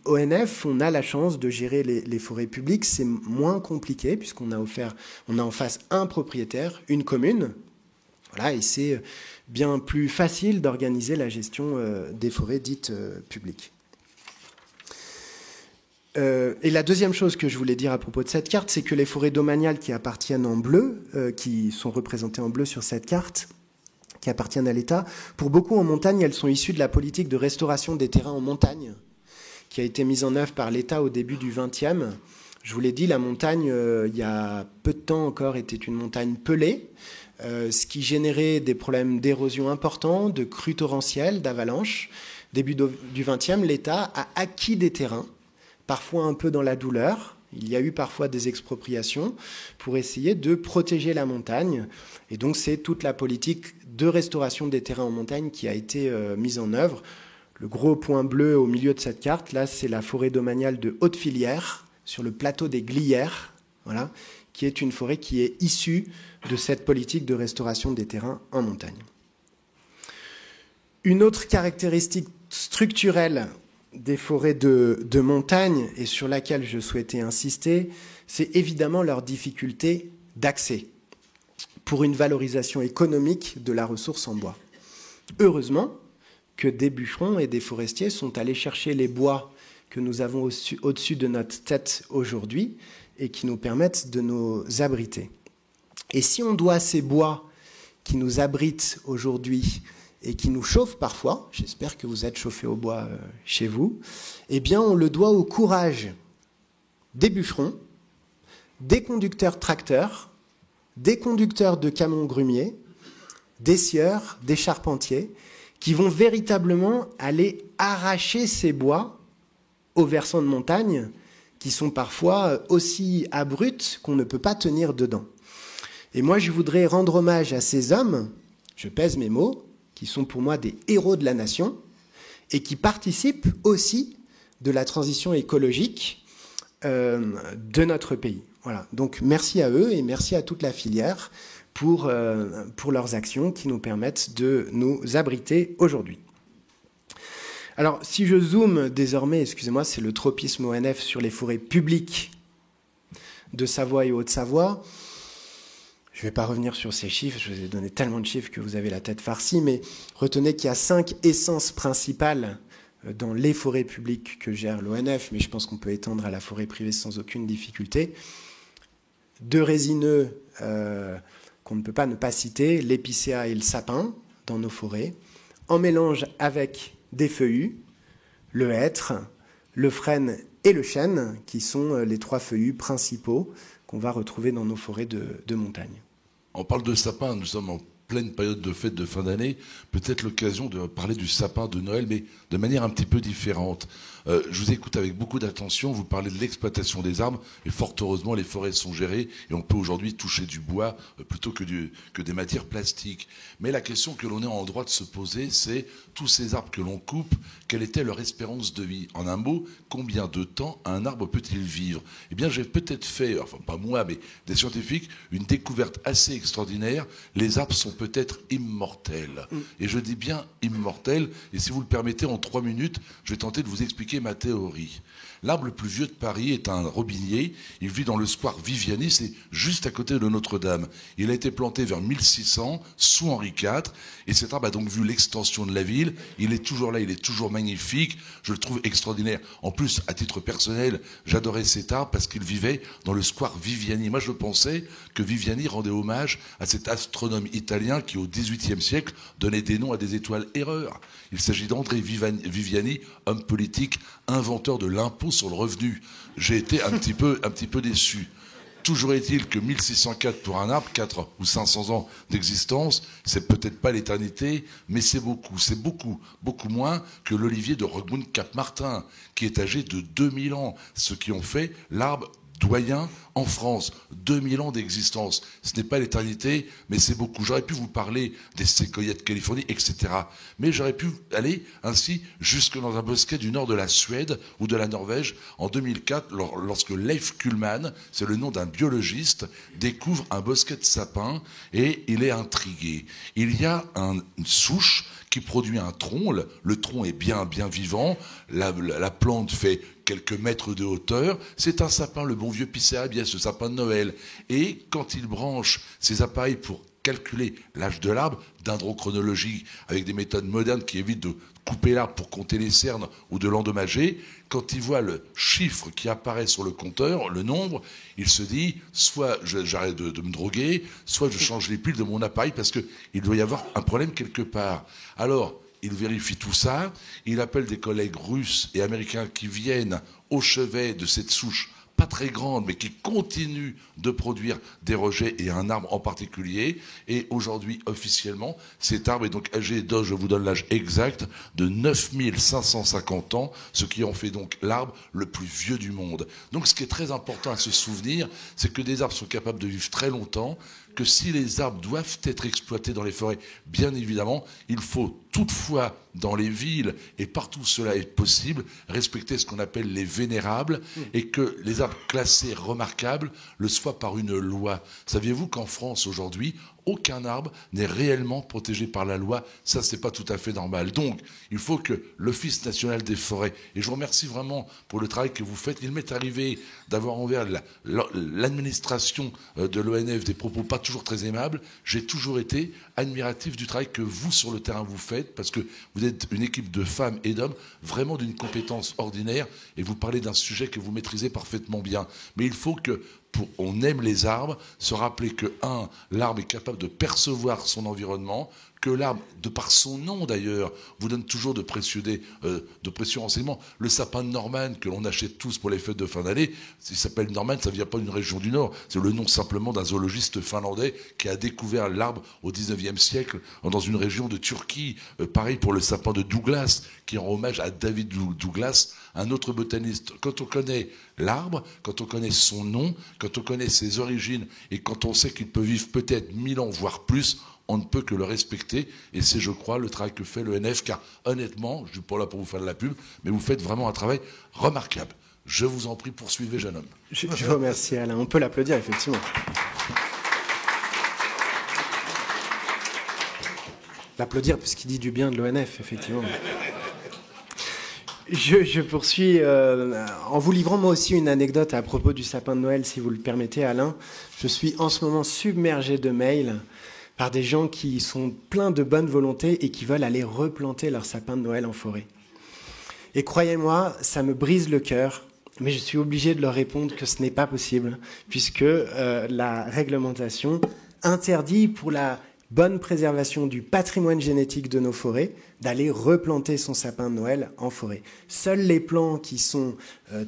[SPEAKER 4] ONF, on a la chance de gérer les forêts publiques. C'est moins compliqué, puisqu'on a en face un propriétaire, une commune. Voilà, et c'est bien plus facile d'organiser la gestion des forêts dites publiques. Et la deuxième chose que je voulais dire à propos de cette carte, c'est que les forêts domaniales qui appartiennent en bleu, qui sont représentées en bleu sur cette carte, qui appartiennent à l'État, pour beaucoup en montagne, elles sont issues de la politique de restauration des terrains en montagne, qui a été mise en œuvre par l'État au début du XXe. Je vous l'ai dit, la montagne, il y a peu de temps encore, était une montagne pelée, ce qui générait des problèmes d'érosion importants, de crues torrentielles, d'avalanches. Début du XXe, l'État a acquis des terrains, parfois un peu dans la douleur. Il y a eu parfois des expropriations pour essayer de protéger la montagne. Et donc, c'est toute la politique de restauration des terrains en montagne qui a été mise en œuvre. Le gros point bleu au milieu de cette carte, là, c'est la forêt domaniale de Haute-Filière, sur le plateau des Glières, voilà, qui est une forêt qui est issue de cette politique de restauration des terrains en montagne. Une autre caractéristique structurelle des forêts de montagne, et sur laquelle je souhaitais insister, c'est évidemment leur difficulté d'accès pour une valorisation économique de la ressource en bois. Heureusement que des bûcherons et des forestiers sont allés chercher les bois que nous avons au-dessus de notre tête aujourd'hui et qui nous permettent de nous abriter. Et si on doit ces bois qui nous abritent aujourd'hui et qui nous chauffent parfois, j'espère que vous êtes chauffés au bois chez vous, eh bien on le doit au courage des bûcherons, des conducteurs tracteurs, des conducteurs de camions grumiers, des scieurs, des charpentiers, qui vont véritablement aller arracher ces bois aux versants de montagne, qui sont parfois aussi abrupts qu'on ne peut pas tenir dedans. Et moi, je voudrais rendre hommage à ces hommes, je pèse mes mots, qui sont pour moi des héros de la nation, et qui participent aussi de la transition écologique de notre pays. Voilà. Donc merci à eux et merci à toute la filière pour leurs actions qui nous permettent de nous abriter aujourd'hui. Alors, si je zoome désormais, excusez-moi, c'est le tropisme ONF sur les forêts publiques de Savoie et Haute-Savoie. Je ne vais pas revenir sur ces chiffres, je vous ai donné tellement de chiffres que vous avez la tête farcie, mais retenez qu'il y a 5 essences principales dans les forêts publiques que gère l'ONF, mais je pense qu'on peut étendre à la forêt privée sans aucune difficulté. 2 résineux qu'on ne peut pas ne pas citer, l'épicéa et le sapin dans nos forêts, en mélange avec des feuillus, le hêtre, le frêne et le chêne, qui sont les 3 feuillus principaux qu'on va retrouver dans nos forêts de montagne.
[SPEAKER 5] On parle de sapin, nous sommes en pleine période de fête de fin d'année, peut-être l'occasion de parler du sapin de Noël, mais de manière un petit peu différente. Je vous écoute avec beaucoup d'attention, vous parlez de l'exploitation des arbres, et fort heureusement les forêts sont gérées, et on peut aujourd'hui toucher du bois plutôt que des matières plastiques. Mais la question que l'on est en droit de se poser, c'est tous ces arbres que l'on coupe, quelle était leur espérance de vie? En un mot, combien de temps un arbre peut-il vivre? Eh bien, j'ai peut-être fait, enfin pas moi, mais des scientifiques, une découverte assez extraordinaire. Les arbres sont peut-être immortels. Et je dis bien immortels, et si vous le permettez, en 3 minutes, je vais tenter de vous expliquer ma théorie. L'arbre le plus vieux de Paris est un robinier. Il vit dans le square Viviani, c'est juste à côté de Notre-Dame. Il a été planté vers 1600, sous Henri IV, et cet arbre a donc vu l'extension de la ville. Il est toujours là, il est toujours magnifique. Je le trouve extraordinaire. En plus, à titre personnel, j'adorais cet arbre parce qu'il vivait dans le square Viviani. Moi, je pensais que Viviani rendait hommage à cet astronome italien qui, au XVIIIe siècle, donnait des noms à des étoiles. Erreur. Il s'agit d'André Viviani, homme politique, inventeur de l'impôt sur le revenu. J'ai été un petit peu déçu. Toujours est-il que 1604 pour un arbre, 4 ou 500 ans d'existence, c'est peut-être pas l'éternité, mais c'est beaucoup moins que l'olivier de Roquebrune-Cap-Martin, qui est âgé de 2000 ans, ce qui ont fait l'arbre doyen en France. 2000 ans d'existence. Ce n'est pas l'éternité, mais c'est beaucoup. J'aurais pu vous parler des séquoias de Californie, etc. Mais j'aurais pu aller ainsi jusque dans un bosquet du nord de la Suède ou de la Norvège en 2004, lorsque Leif Kuhlmann, c'est le nom d'un biologiste, découvre un bosquet de sapins et il est intrigué. Il y a une souche qui produit un tronc. Le tronc est bien vivant. La plante fait quelques mètres de hauteur. C'est un sapin, le bon vieux Picea, bien ce sapin de Noël. Et quand il branche ses appareils pour calculer l'âge de l'arbre, dendrochronologie, avec des méthodes modernes qui évitent de couper l'arbre pour compter les cernes ou de l'endommager, quand il voit le chiffre qui apparaît sur le compteur, le nombre, il se dit, soit j'arrête de me droguer, soit je change les piles de mon appareil parce qu'il doit y avoir un problème quelque part. Alors, il vérifie tout ça, il appelle des collègues russes et américains qui viennent au chevet de cette souche pas très grande, mais qui continue de produire des rejets et un arbre en particulier. Et aujourd'hui, officiellement, cet arbre est donc âgé de, je vous donne l'âge exact, de 9550 ans, ce qui en fait donc l'arbre le plus vieux du monde. Donc ce qui est très important à se souvenir, c'est que des arbres sont capables de vivre très longtemps, que si les arbres doivent être exploités dans les forêts, bien évidemment, il faut toutefois, dans les villes et partout où cela est possible, respecter ce qu'on appelle les vénérables et que les arbres classés remarquables le soient par une loi. Saviez-vous qu'en France, aujourd'hui, aucun arbre n'est réellement protégé par la loi? Ça, c'est pas tout à fait normal. Donc, il faut que l'Office national des forêts, et je vous remercie vraiment pour le travail que vous faites, il m'est arrivé d'avoir envers l'administration de l'ONF des propos pas toujours très aimables. J'ai toujours été admiratif du travail que vous, sur le terrain, vous faites, parce que vous êtes une équipe de femmes et d'hommes vraiment d'une compétence ordinaire, et vous parlez d'un sujet que vous maîtrisez parfaitement bien. Mais il faut que, on aime les arbres, se rappeler que, l'arbre est capable de percevoir son environnement, que l'arbre, de par son nom d'ailleurs, vous donne toujours de précieux renseignements. Le sapin de Norman, que l'on achète tous pour les fêtes de fin d'année, il s'appelle Norman, ça ne vient pas d'une région du Nord, c'est le nom simplement d'un zoologiste finlandais qui a découvert l'arbre au 19e siècle dans une région de Turquie. Pareil pour le sapin de Douglas, qui rend hommage à David Douglas, un autre botaniste. Quand on connaît l'arbre, quand on connaît son nom, quand on connaît ses origines, et quand on sait qu'il peut vivre peut-être 1000 ans, voire plus, on ne peut que le respecter, et c'est, je crois, le travail que fait l'ONF, car honnêtement, je ne suis pas là pour vous faire de la pub, mais vous faites vraiment un travail remarquable. Je vous en prie, poursuivez, jeune homme.
[SPEAKER 4] Je vous remercie, Alain. On peut l'applaudir, effectivement. L'applaudir puisqu'il dit du bien de l'ONF, effectivement. Je poursuis en vous livrant moi aussi une anecdote à propos du sapin de Noël, si vous le permettez, Alain. Je suis en ce moment submergé de mails par des gens qui sont pleins de bonne volonté et qui veulent aller replanter leur sapin de Noël en forêt. Et croyez-moi, ça me brise le cœur, mais je suis obligé de leur répondre que ce n'est pas possible, puisque la réglementation interdit, pour la bonne préservation du patrimoine génétique de nos forêts, d'aller replanter son sapin de Noël en forêt. Seuls les plants qui sont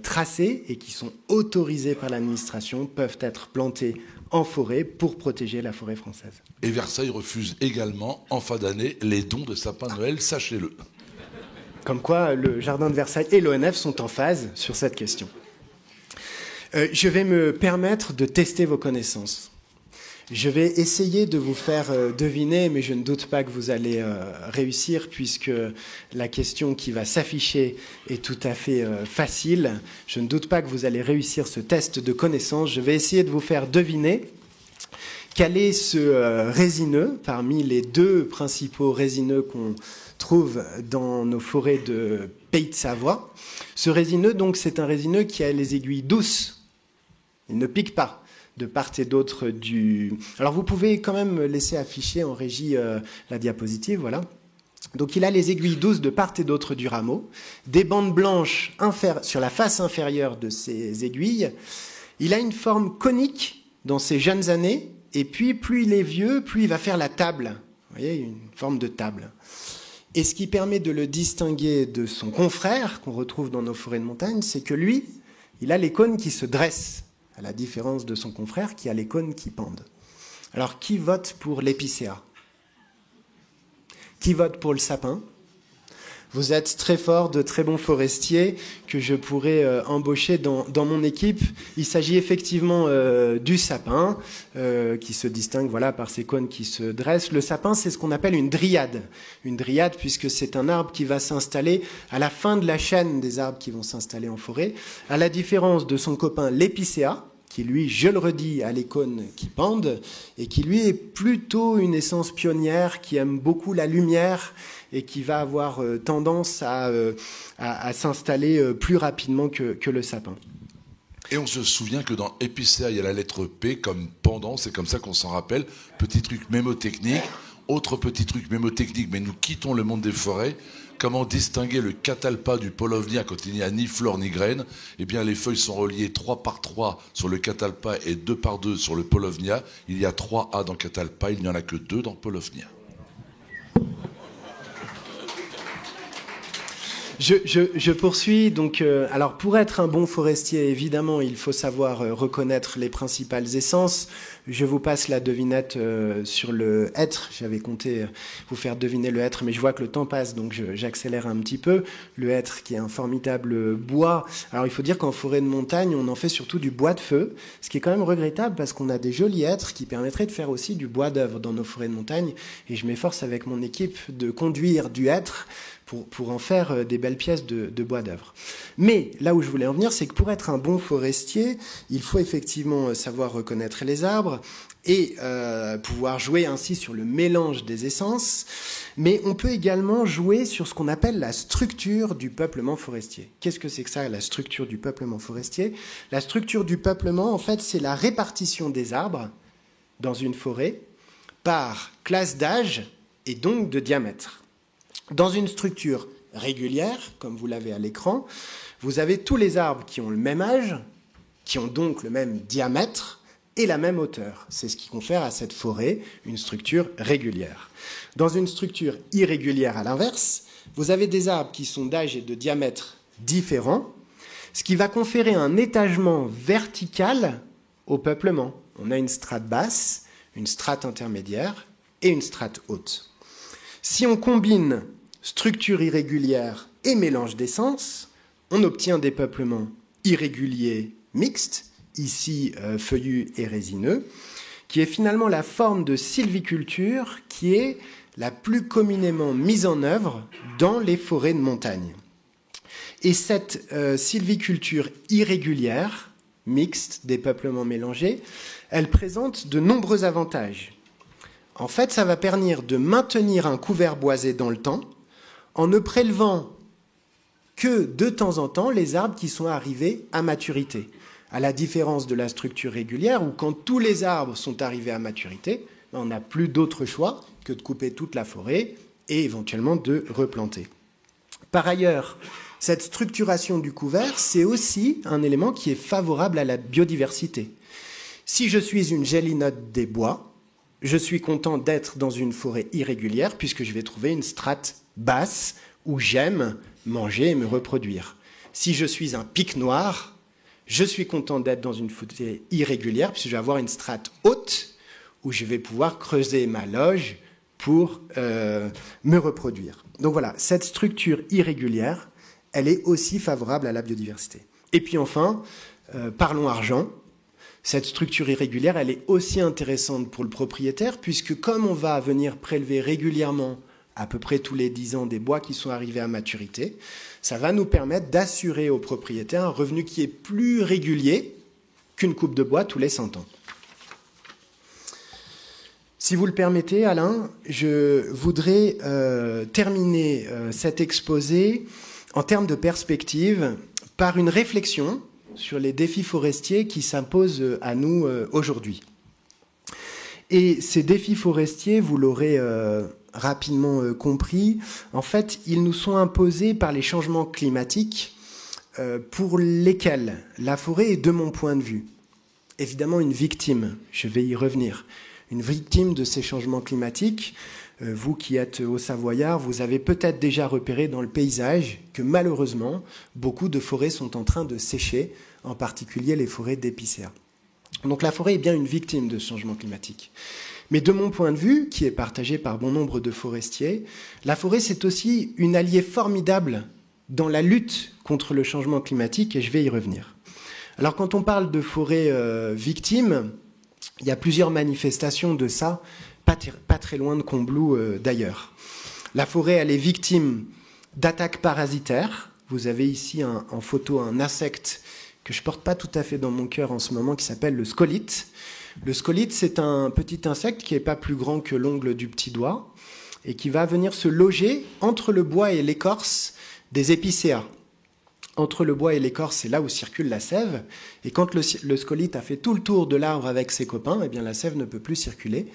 [SPEAKER 4] tracés et qui sont autorisés par l'administration peuvent être plantés en forêt pour protéger la forêt française.
[SPEAKER 5] Et Versailles refuse également, en fin d'année, les dons de sapin de Noël, sachez-le.
[SPEAKER 4] Comme quoi, le Jardin de Versailles et l'ONF sont en phase sur cette question. Je vais me permettre de tester vos connaissances. Je vais essayer de vous faire deviner, mais je ne doute pas que vous allez réussir, puisque la question qui va s'afficher est tout à fait facile. Je ne doute pas que vous allez réussir ce test de connaissances. Je vais essayer de vous faire deviner quel est ce résineux, parmi les deux principaux résineux qu'on trouve dans nos forêts de Pays de Savoie. Ce résineux, donc, c'est un résineux qui a les aiguilles douces. Il ne pique pas de part et d'autre du... Alors vous pouvez quand même laisser afficher en régie la diapositive, voilà. Donc il a les aiguilles douces de part et d'autre du rameau, des bandes blanches sur la face inférieure de ces aiguilles. Il a une forme conique dans ses jeunes années, et puis plus il est vieux, plus il va faire la table. Vous voyez, une forme de table. Et ce qui permet de le distinguer de son confrère, qu'on retrouve dans nos forêts de montagne, c'est que lui, il a les cônes qui se dressent, à la différence de son confrère qui a les cônes qui pendent. Alors, qui vote pour l'épicéa? Qui vote pour le sapin? Vous êtes très fort, de très bons forestiers que je pourrais embaucher dans mon équipe. Il s'agit effectivement du sapin qui se distingue par ses cônes qui se dressent. Le sapin, c'est ce qu'on appelle une dryade. Une dryade puisque c'est un arbre qui va s'installer à la fin de la chaîne des arbres qui vont s'installer en forêt, à la différence de son copain l'épicéa, qui lui, je le redis, a les cônes qui pendent, et qui lui est plutôt une essence pionnière, qui aime beaucoup la lumière, et qui va avoir tendance à s'installer plus rapidement que le sapin.
[SPEAKER 5] Et on se souvient que dans épicéa, il y a la lettre P comme pendant, c'est comme ça qu'on s'en rappelle. Petit truc mémotechnique, autre petit truc mémotechnique, mais nous quittons le monde des forêts. Comment distinguer le catalpa du paulownia quand il n'y a ni fleurs ni graines? Eh bien, les feuilles sont reliées 3 par 3 sur le catalpa et 2 par 2 sur le paulownia. Il y a 3 A dans catalpa, il n'y en a que 2 dans paulownia.
[SPEAKER 4] Je poursuis. Donc, alors, pour être un bon forestier, évidemment, il faut savoir reconnaître les principales essences. Je vous passe la devinette sur le hêtre. J'avais compté vous faire deviner le hêtre, mais je vois que le temps passe, donc j'accélère un petit peu. Le hêtre, qui est un formidable bois. Alors, il faut dire qu'en forêt de montagne, on en fait surtout du bois de feu, ce qui est quand même regrettable parce qu'on a des jolis hêtres qui permettraient de faire aussi du bois d'œuvre dans nos forêts de montagne. Et je m'efforce avec mon équipe de conduire du hêtre pour en faire des belles pièces de bois d'œuvre. Mais là où je voulais en venir, c'est que pour être un bon forestier, il faut effectivement savoir reconnaître les arbres et pouvoir jouer ainsi sur le mélange des essences. Mais on peut également jouer sur ce qu'on appelle la structure du peuplement forestier. Qu'est-ce que c'est que ça, la structure du peuplement forestier? La structure du peuplement, en fait, c'est la répartition des arbres dans une forêt par classe d'âge et donc de diamètre. Dans une structure régulière, comme vous l'avez à l'écran, vous avez tous les arbres qui ont le même âge, qui ont donc le même diamètre et la même hauteur. C'est ce qui confère à cette forêt une structure régulière. Dans une structure irrégulière, à l'inverse, vous avez des arbres qui sont d'âge et de diamètre différents, ce qui va conférer un étagement vertical au peuplement. On a une strate basse, une strate intermédiaire et une strate haute. Si on combine structure irrégulière et mélange d'essences, on obtient des peuplements irréguliers mixtes, ici feuillus et résineux, qui est finalement la forme de sylviculture qui est la plus communément mise en œuvre dans les forêts de montagne. Et cette sylviculture irrégulière, mixte, des peuplements mélangés, elle présente de nombreux avantages. En fait, ça va permettre de maintenir un couvert boisé dans le temps en ne prélevant que de temps en temps les arbres qui sont arrivés à maturité. À la différence de la structure régulière où quand tous les arbres sont arrivés à maturité, on n'a plus d'autre choix que de couper toute la forêt et éventuellement de replanter. Par ailleurs, cette structuration du couvert, c'est aussi un élément qui est favorable à la biodiversité. Si je suis une gélinote des bois, je suis content d'être dans une forêt irrégulière puisque je vais trouver une strate basse où j'aime manger et me reproduire. Si je suis un pic noir, je suis content d'être dans une forêt irrégulière puisque je vais avoir une strate haute où je vais pouvoir creuser ma loge pour me reproduire. Donc voilà, cette structure irrégulière, elle est aussi favorable à la biodiversité. Et puis enfin, parlons argent. Cette structure irrégulière, elle est aussi intéressante pour le propriétaire puisque comme on va venir prélever régulièrement, à peu près tous les 10 ans, des bois qui sont arrivés à maturité, ça va nous permettre d'assurer au propriétaire un revenu qui est plus régulier qu'une coupe de bois tous les 100 ans. Si vous le permettez, Alain, je voudrais terminer cet exposé en termes de perspective par une réflexion sur les défis forestiers qui s'imposent à nous aujourd'hui. Et ces défis forestiers, vous l'aurez rapidement compris, en fait, ils nous sont imposés par les changements climatiques pour lesquels la forêt est, de mon point de vue, évidemment une victime, je vais y revenir, une victime de ces changements climatiques. Vous qui êtes au Savoyard, vous avez peut-être déjà repéré dans le paysage que malheureusement, beaucoup de forêts sont en train de sécher, en particulier les forêts d'épicéas. Donc la forêt est bien une victime de ce changement climatique. Mais de mon point de vue, qui est partagé par bon nombre de forestiers, la forêt c'est aussi une alliée formidable dans la lutte contre le changement climatique et je vais y revenir. Alors quand on parle de forêt victime, il y a plusieurs manifestations de ça, pas très loin de Combloux d'ailleurs. La forêt, elle est victime d'attaques parasitaires. Vous avez ici en photo un insecte que je porte pas tout à fait dans mon cœur en ce moment, qui s'appelle le scolite. Le scolite, c'est un petit insecte qui n'est pas plus grand que l'ongle du petit doigt et qui va venir se loger entre le bois et l'écorce des épicéas. Entre le bois et l'écorce, c'est là où circule la sève. Et quand le scolite a fait tout le tour de l'arbre avec ses copains, eh bien la sève ne peut plus circuler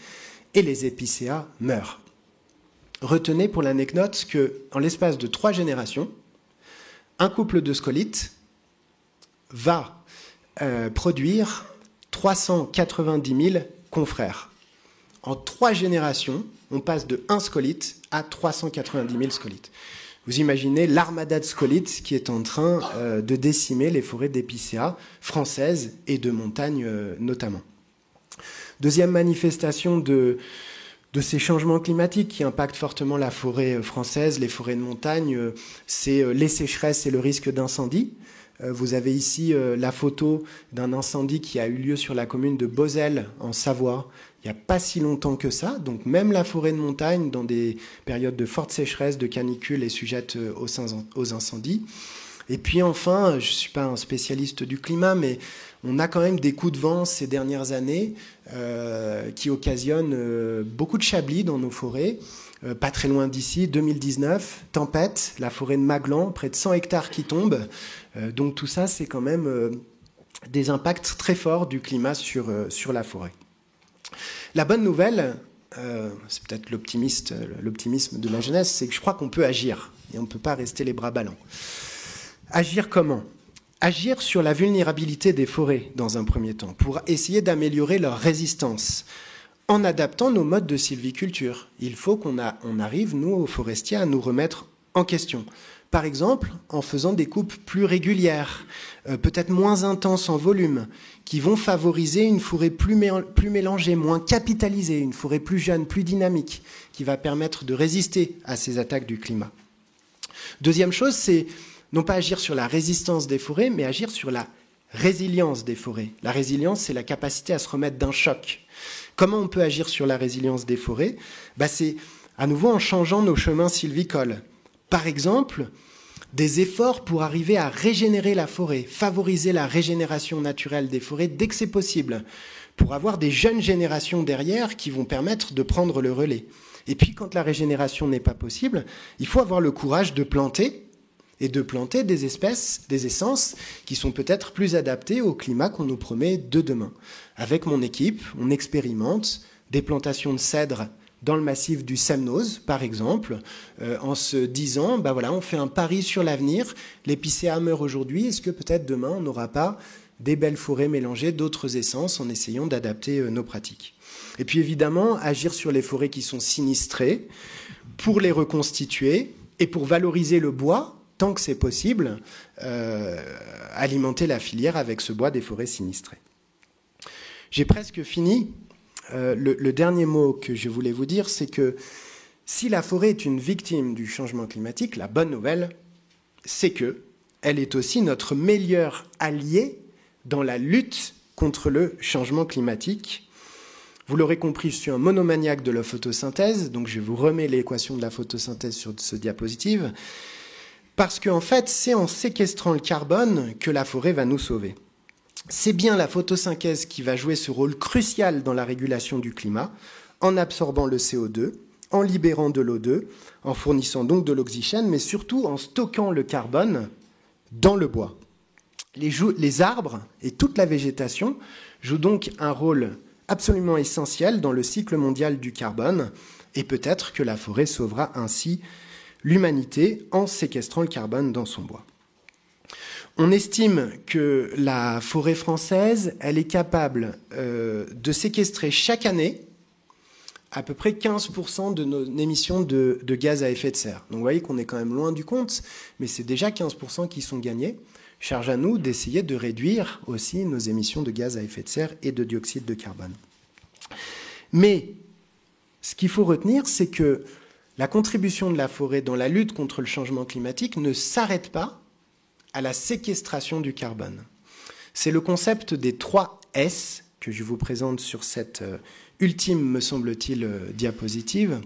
[SPEAKER 4] et les épicéas meurent. Retenez pour l'anecdote qu'en l'espace de 3 générations, un couple de scolites va produire 390 000 confrères. En 3 générations, on passe de 1 scolite à 390 000 scolites. Vous imaginez l'armada de scolytes qui est en train de décimer les forêts d'épicéa françaises et de montagne notamment. Deuxième manifestation de ces changements climatiques qui impactent fortement la forêt française, les forêts de montagne, c'est les sécheresses et le risque d'incendie. Vous avez ici la photo d'un incendie qui a eu lieu sur la commune de Beauzelle, en Savoie, il n'y a pas si longtemps que ça. Donc même la forêt de montagne, dans des périodes de forte sécheresse, de canicule, est sujette aux incendies. Et puis enfin, je ne suis pas un spécialiste du climat, mais on a quand même des coups de vent ces dernières années qui occasionnent beaucoup de chablis dans nos forêts. Pas très loin d'ici, 2019, tempête, la forêt de Maglan, près de 100 hectares qui tombent. Donc tout ça, c'est quand même des impacts très forts du climat sur la forêt. La bonne nouvelle, c'est peut-être l'optimisme de la jeunesse, c'est que je crois qu'on peut agir et on ne peut pas rester les bras ballants. Agir comment ? Agir sur la vulnérabilité des forêts dans un premier temps, pour essayer d'améliorer leur résistance, en adaptant nos modes de sylviculture. Il faut qu'on arrive, nous, aux forestiers, à nous remettre en question. Par exemple, en faisant des coupes plus régulières, peut-être moins intenses en volume, qui vont favoriser une forêt plus mélangée, moins capitalisée, une forêt plus jeune, plus dynamique, qui va permettre de résister à ces attaques du climat. Deuxième chose, c'est non pas agir sur la résistance des forêts, mais agir sur la résilience des forêts. La résilience, c'est la capacité à se remettre d'un choc. Comment on peut agir sur la résilience des forêts ? C'est à nouveau en changeant nos chemins sylvicoles. Par exemple, des efforts pour arriver à régénérer la forêt, favoriser la régénération naturelle des forêts dès que c'est possible, pour avoir des jeunes générations derrière qui vont permettre de prendre le relais. Et puis, quand la régénération n'est pas possible, il faut avoir le courage de planter, et de planter des espèces, des essences qui sont peut-être plus adaptées au climat qu'on nous promet de demain. Avec mon équipe, on expérimente des plantations de cèdres dans le massif du Semnoz, par exemple, en se disant, on fait un pari sur l'avenir, l'épicéa meurt aujourd'hui, est-ce que peut-être demain on n'aura pas des belles forêts mélangées d'autres essences en essayant d'adapter nos pratiques. Et puis évidemment, agir sur les forêts qui sont sinistrées pour les reconstituer et pour valoriser le bois, tant que c'est possible, alimenter la filière avec ce bois des forêts sinistrées. J'ai presque fini. Le dernier mot que je voulais vous dire, c'est que si la forêt est une victime du changement climatique, la bonne nouvelle, c'est qu'elle est aussi notre meilleur allié dans la lutte contre le changement climatique. Vous l'aurez compris, je suis un monomaniaque de la photosynthèse, donc je vous remets l'équation de la photosynthèse sur ce diapositive. Parce qu'en fait, c'est en séquestrant le carbone que la forêt va nous sauver. C'est bien la photosynthèse qui va jouer ce rôle crucial dans la régulation du climat, en absorbant le CO2, en libérant de l'O2, en fournissant donc de l'oxygène, mais surtout en stockant le carbone dans le bois. Les arbres et toute la végétation jouent donc un rôle absolument essentiel dans le cycle mondial du carbone, et peut-être que la forêt sauvera ainsi l'humanité en séquestrant le carbone dans son bois. On estime que la forêt française, elle est capable de séquestrer chaque année à peu près 15% de nos émissions de gaz à effet de serre. Donc vous voyez qu'on est quand même loin du compte, mais c'est déjà 15% qui sont gagnés. Charge à nous d'essayer de réduire aussi nos émissions de gaz à effet de serre et de dioxyde de carbone. Mais ce qu'il faut retenir, c'est que la contribution de la forêt dans la lutte contre le changement climatique ne s'arrête pas à la séquestration du carbone. C'est le concept des 3 S que je vous présente sur cette ultime, me semble-t-il, diapositive,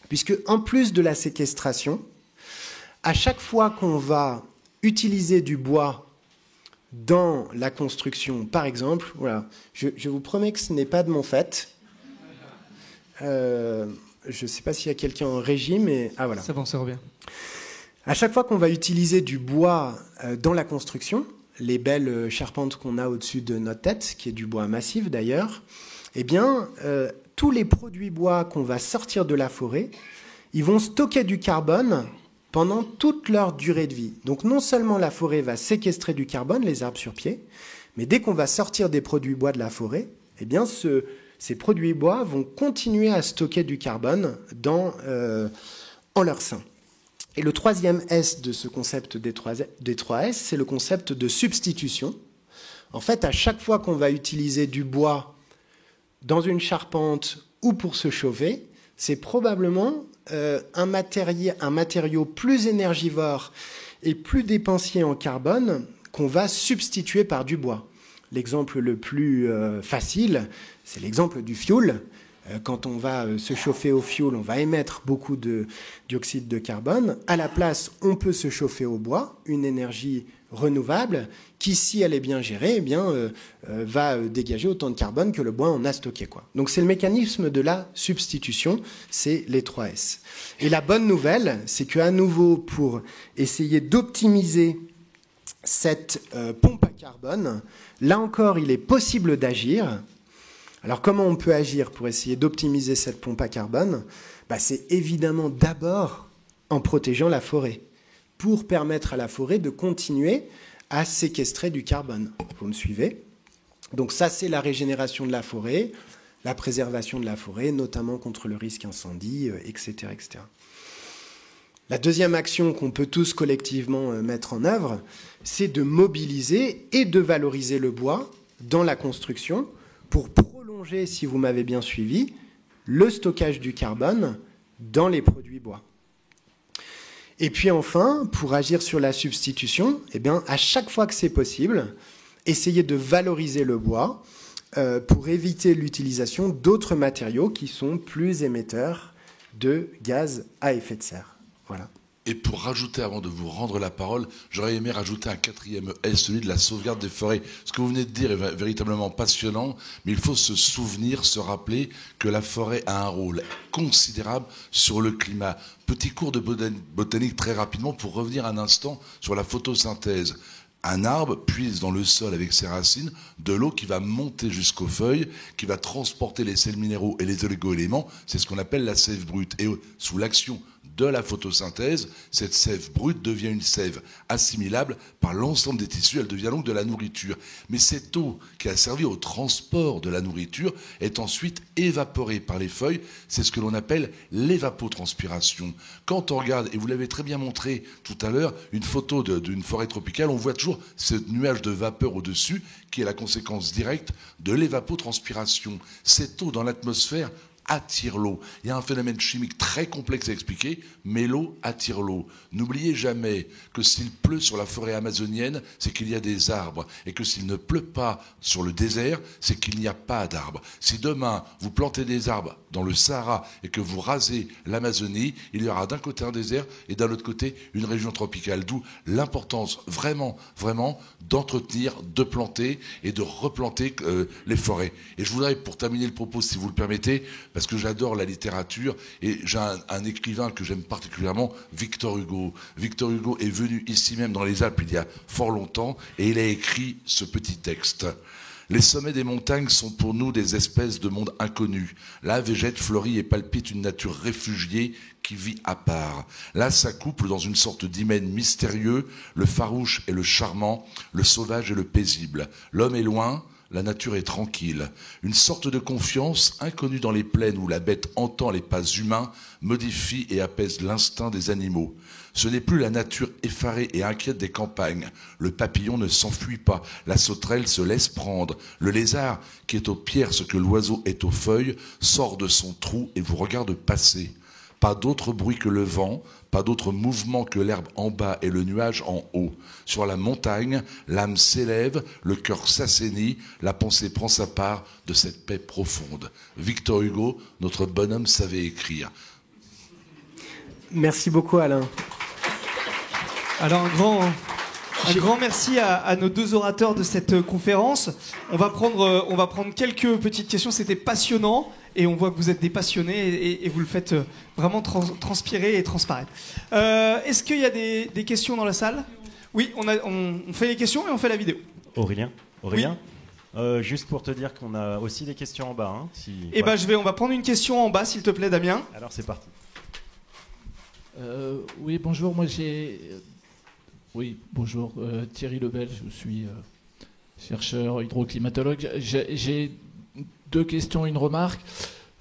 [SPEAKER 4] puisque en plus de la séquestration, à chaque fois qu'on va utiliser du bois dans la construction, par exemple, voilà, je vous promets que ce n'est pas de mon fait. Je ne sais pas s'il y a quelqu'un en régie, mais... Ah voilà.
[SPEAKER 1] C'est bon, ça revient.
[SPEAKER 4] À chaque fois qu'on va utiliser du bois dans la construction, les belles charpentes qu'on a au-dessus de notre tête, qui est du bois massif d'ailleurs, eh bien, tous les produits bois qu'on va sortir de la forêt, ils vont stocker du carbone pendant toute leur durée de vie. Donc non seulement la forêt va séquestrer du carbone, les arbres sur pied, mais dès qu'on va sortir des produits bois de la forêt, eh bien, ces produits bois vont continuer à stocker du carbone en leur sein. Et le troisième S de ce concept des 3S, c'est le concept de substitution. En fait, à chaque fois qu'on va utiliser du bois dans une charpente ou pour se chauffer, c'est probablement un matériau plus énergivore et plus dépensier en carbone qu'on va substituer par du bois. L'exemple le plus facile, c'est l'exemple du fioul. Quand on va se chauffer au fioul, on va émettre beaucoup de dioxyde de carbone. À la place, on peut se chauffer au bois, une énergie renouvelable qui, si elle est bien gérée, eh bien, va dégager autant de carbone que le bois en a stocké, quoi. Donc c'est le mécanisme de la substitution, c'est les 3S. Et la bonne nouvelle, c'est qu'à nouveau, pour essayer d'optimiser cette pompe à carbone, là encore, il est possible d'agir. Alors comment on peut agir pour essayer d'optimiser cette pompe à carbone ? C'est évidemment d'abord en protégeant la forêt, pour permettre à la forêt de continuer à séquestrer du carbone. Vous me suivez ? Donc ça, c'est la régénération de la forêt, la préservation de la forêt, notamment contre le risque incendie, etc., etc. La deuxième action qu'on peut tous collectivement mettre en œuvre, c'est de mobiliser et de valoriser le bois dans la construction pour prolonger, si vous m'avez bien suivi, le stockage du carbone dans les produits bois. Et puis enfin, pour agir sur la substitution, à chaque fois que c'est possible, essayez de valoriser le bois pour éviter l'utilisation d'autres matériaux qui sont plus émetteurs de gaz à effet de serre. Voilà.
[SPEAKER 5] Et pour rajouter, avant de vous rendre la parole, j'aurais aimé rajouter un quatrième S, celui de la sauvegarde des forêts. Ce que vous venez de dire est véritablement passionnant, mais il faut se souvenir, se rappeler que la forêt a un rôle considérable sur le climat. Petit cours de botanique très rapidement pour revenir un instant sur la photosynthèse. Un arbre puise dans le sol avec ses racines de l'eau qui va monter jusqu'aux feuilles, qui va transporter les sels minéraux et les oligo-éléments. C'est ce qu'on appelle la sève brute. Et sous l'action de la photosynthèse, cette sève brute devient une sève assimilable par l'ensemble des tissus, elle devient donc de la nourriture. Mais cette eau qui a servi au transport de la nourriture est ensuite évaporée par les feuilles, c'est ce que l'on appelle l'évapotranspiration. Quand on regarde, et vous l'avez très bien montré tout à l'heure, une photo d'une forêt tropicale, on voit toujours ce nuage de vapeur au-dessus qui est la conséquence directe de l'évapotranspiration. Cette eau dans l'atmosphère attire l'eau. Il y a un phénomène chimique très complexe à expliquer, mais l'eau attire l'eau. N'oubliez jamais que s'il pleut sur la forêt amazonienne, c'est qu'il y a des arbres, et que s'il ne pleut pas sur le désert, c'est qu'il n'y a pas d'arbres. Si demain, vous plantez des arbres dans le Sahara et que vous rasez l'Amazonie, il y aura d'un côté un désert et d'un autre côté une région tropicale. D'où l'importance vraiment d'entretenir, de planter et de replanter les forêts. Et je voudrais, pour terminer le propos, si vous le permettez, parce que j'adore la littérature, et j'ai un écrivain que j'aime particulièrement, Victor Hugo. Victor Hugo est venu ici même dans les Alpes il y a fort longtemps, et il a écrit ce petit texte. Les sommets des montagnes sont pour nous des espèces de monde inconnu. Là végète, fleurit et palpite une nature réfugiée qui vit à part. Là s'accouplent dans une sorte d'hymen mystérieux le farouche et le charmant, le sauvage et le paisible. L'homme est loin, la nature est tranquille. Une sorte de confiance inconnue dans les plaines où la bête entend les pas humains, modifie et apaise l'instinct des animaux. Ce n'est plus la nature effarée et inquiète des campagnes. Le papillon ne s'enfuit pas, la sauterelle se laisse prendre. Le lézard, qui est aux pierres ce que l'oiseau est aux feuilles, sort de son trou et vous regarde passer. Pas d'autre bruit que le vent, pas d'autre mouvement que l'herbe en bas et le nuage en haut. Sur la montagne, l'âme s'élève, le cœur s'assainit, la pensée prend sa part de cette paix profonde. Victor Hugo, notre bonhomme savait écrire.
[SPEAKER 4] Merci beaucoup, Alain.
[SPEAKER 1] Alors un grand merci à nos deux orateurs de cette conférence. On va prendre quelques petites questions. C'était passionnant et on voit que vous êtes des passionnés et vous le faites vraiment transpirer et transparaître. Est-ce qu'il y a des questions dans la salle ? Oui, on fait les questions et on fait la vidéo.
[SPEAKER 6] Aurélien
[SPEAKER 1] Oui.
[SPEAKER 6] Juste pour te dire qu'on a aussi des questions en bas.
[SPEAKER 1] On va prendre une question en bas, s'il te plaît, Damien.
[SPEAKER 6] Alors c'est parti.
[SPEAKER 7] Oui, bonjour, bonjour, Thierry Lebel, je suis chercheur hydroclimatologue. J'ai deux questions, une remarque.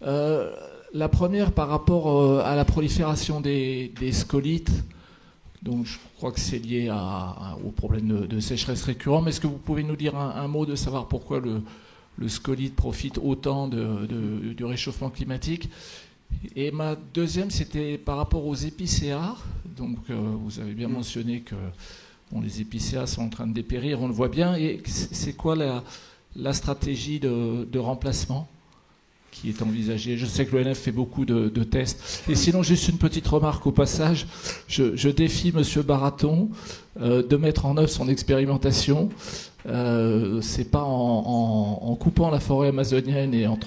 [SPEAKER 7] La première par rapport à la prolifération des scolites. Donc je crois que c'est lié au problème de sécheresse récurrent. Mais est-ce que vous pouvez nous dire un mot de savoir pourquoi le scolite profite autant du réchauffement climatique? Et ma deuxième, c'était par rapport aux épicéas. Donc vous avez bien mentionné que les épicéas sont en train de dépérir, on le voit bien. Et c'est quoi la stratégie de remplacement qui est envisagée? Je sais que l'ONF fait beaucoup de tests. Et sinon, juste une petite remarque au passage. Je défie M. Baraton de mettre en œuvre son expérimentation. C'est pas en coupant la forêt amazonienne et en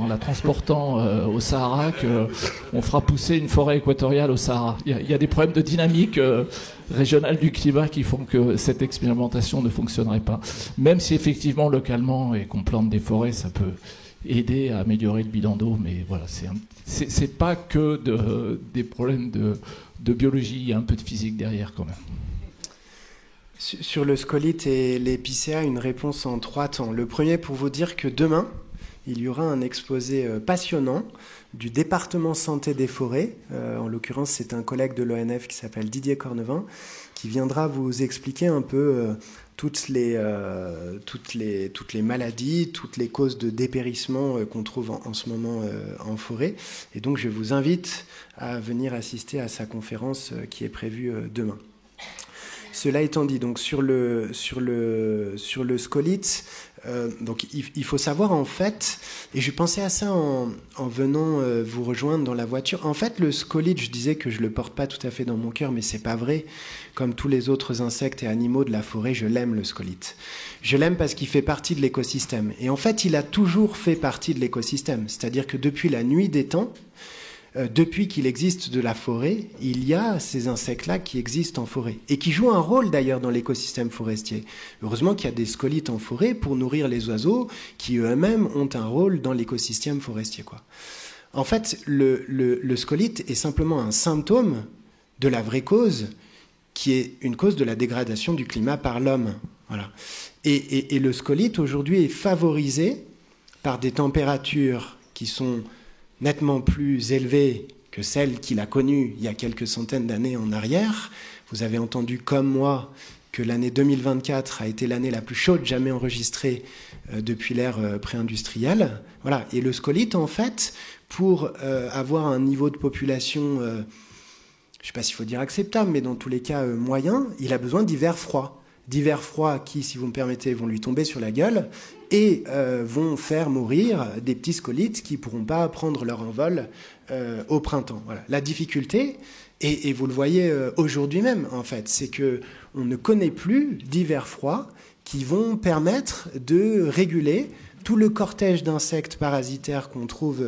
[SPEAKER 7] la transportant au Sahara qu'on fera pousser une forêt équatoriale au Sahara. Il y a des problèmes de dynamique régionale du climat qui font que cette expérimentation ne fonctionnerait pas. Même si effectivement localement et qu'on plante des forêts, ça peut aider à améliorer le bilan d'eau, mais voilà, c'est pas que des problèmes de biologie, il y a un peu de physique derrière quand même.
[SPEAKER 4] Sur le scolite et l'épicéa, une réponse en 3 temps. Le premier pour vous dire que demain, il y aura un exposé passionnant du département santé des forêts. En l'occurrence, c'est un collègue de l'ONF qui s'appelle Didier Cornevin, qui viendra vous expliquer un peu toutes les maladies, toutes les causes de dépérissement qu'on trouve en ce moment en forêt. Et donc, je vous invite à venir assister à sa conférence qui est prévue demain. Cela étant dit, donc sur le scolite, donc il faut savoir en fait, et je pensais à ça en venant vous rejoindre dans la voiture. En fait, le scolite, je disais que je le porte pas tout à fait dans mon cœur, mais c'est pas vrai. Comme tous les autres insectes et animaux de la forêt, je l'aime le scolite. Je l'aime parce qu'il fait partie de l'écosystème. Et en fait, il a toujours fait partie de l'écosystème. C'est-à-dire que depuis la nuit des temps, depuis qu'il existe de la forêt, il y a ces insectes-là qui existent en forêt et qui jouent un rôle d'ailleurs dans l'écosystème forestier. Heureusement qu'il y a des scolites en forêt pour nourrir les oiseaux qui eux-mêmes ont un rôle dans l'écosystème forestier, quoi. En fait, le scolite est simplement un symptôme de la vraie cause, qui est une cause de la dégradation du climat par l'homme. Voilà. Et le scolite aujourd'hui est favorisé par des températures qui sont nettement plus élevée que celle qu'il a connue il y a quelques centaines d'années en arrière. Vous avez entendu comme moi que l'année 2024 a été l'année la plus chaude jamais enregistrée depuis l'ère pré-industrielle. Voilà. Et le scolite, en fait, pour avoir un niveau de population, je ne sais pas s'il faut dire acceptable, mais dans tous les cas moyen, il a besoin d'hivers froids. D'hivers froids qui, si vous me permettez, vont lui tomber sur la gueule et vont faire mourir des petits scolites qui ne pourront pas prendre leur envol au printemps. Voilà. La difficulté, et vous le voyez aujourd'hui même, en fait, c'est qu'on ne connaît plus d'hivers froids qui vont permettre de réguler tout le cortège d'insectes parasitaires qu'on trouve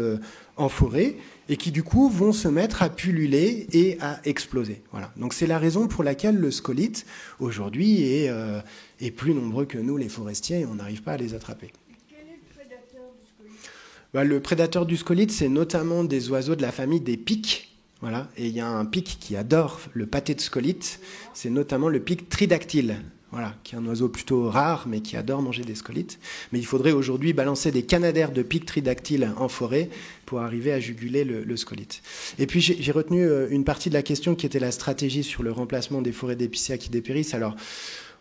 [SPEAKER 4] en forêt et qui du coup vont se mettre à pulluler et à exploser. Voilà. Donc c'est la raison pour laquelle le scolite aujourd'hui est plus nombreux que nous les forestiers et on n'arrive pas à les attraper.
[SPEAKER 8] Quel est le prédateur du scolite ?
[SPEAKER 4] Le prédateur du scolite, c'est notamment des oiseaux de la famille des pics. Voilà. Et il y a un pic qui adore le pâté de scolite, c'est notamment le pic tridactyle. Voilà, qui est un oiseau plutôt rare, mais qui adore manger des scolites. Mais il faudrait aujourd'hui balancer des canadaires de pics tridactyles en forêt pour arriver à juguler le scolite. Et puis j'ai retenu une partie de la question qui était la stratégie sur le remplacement des forêts d'épicéas qui dépérissent. Alors,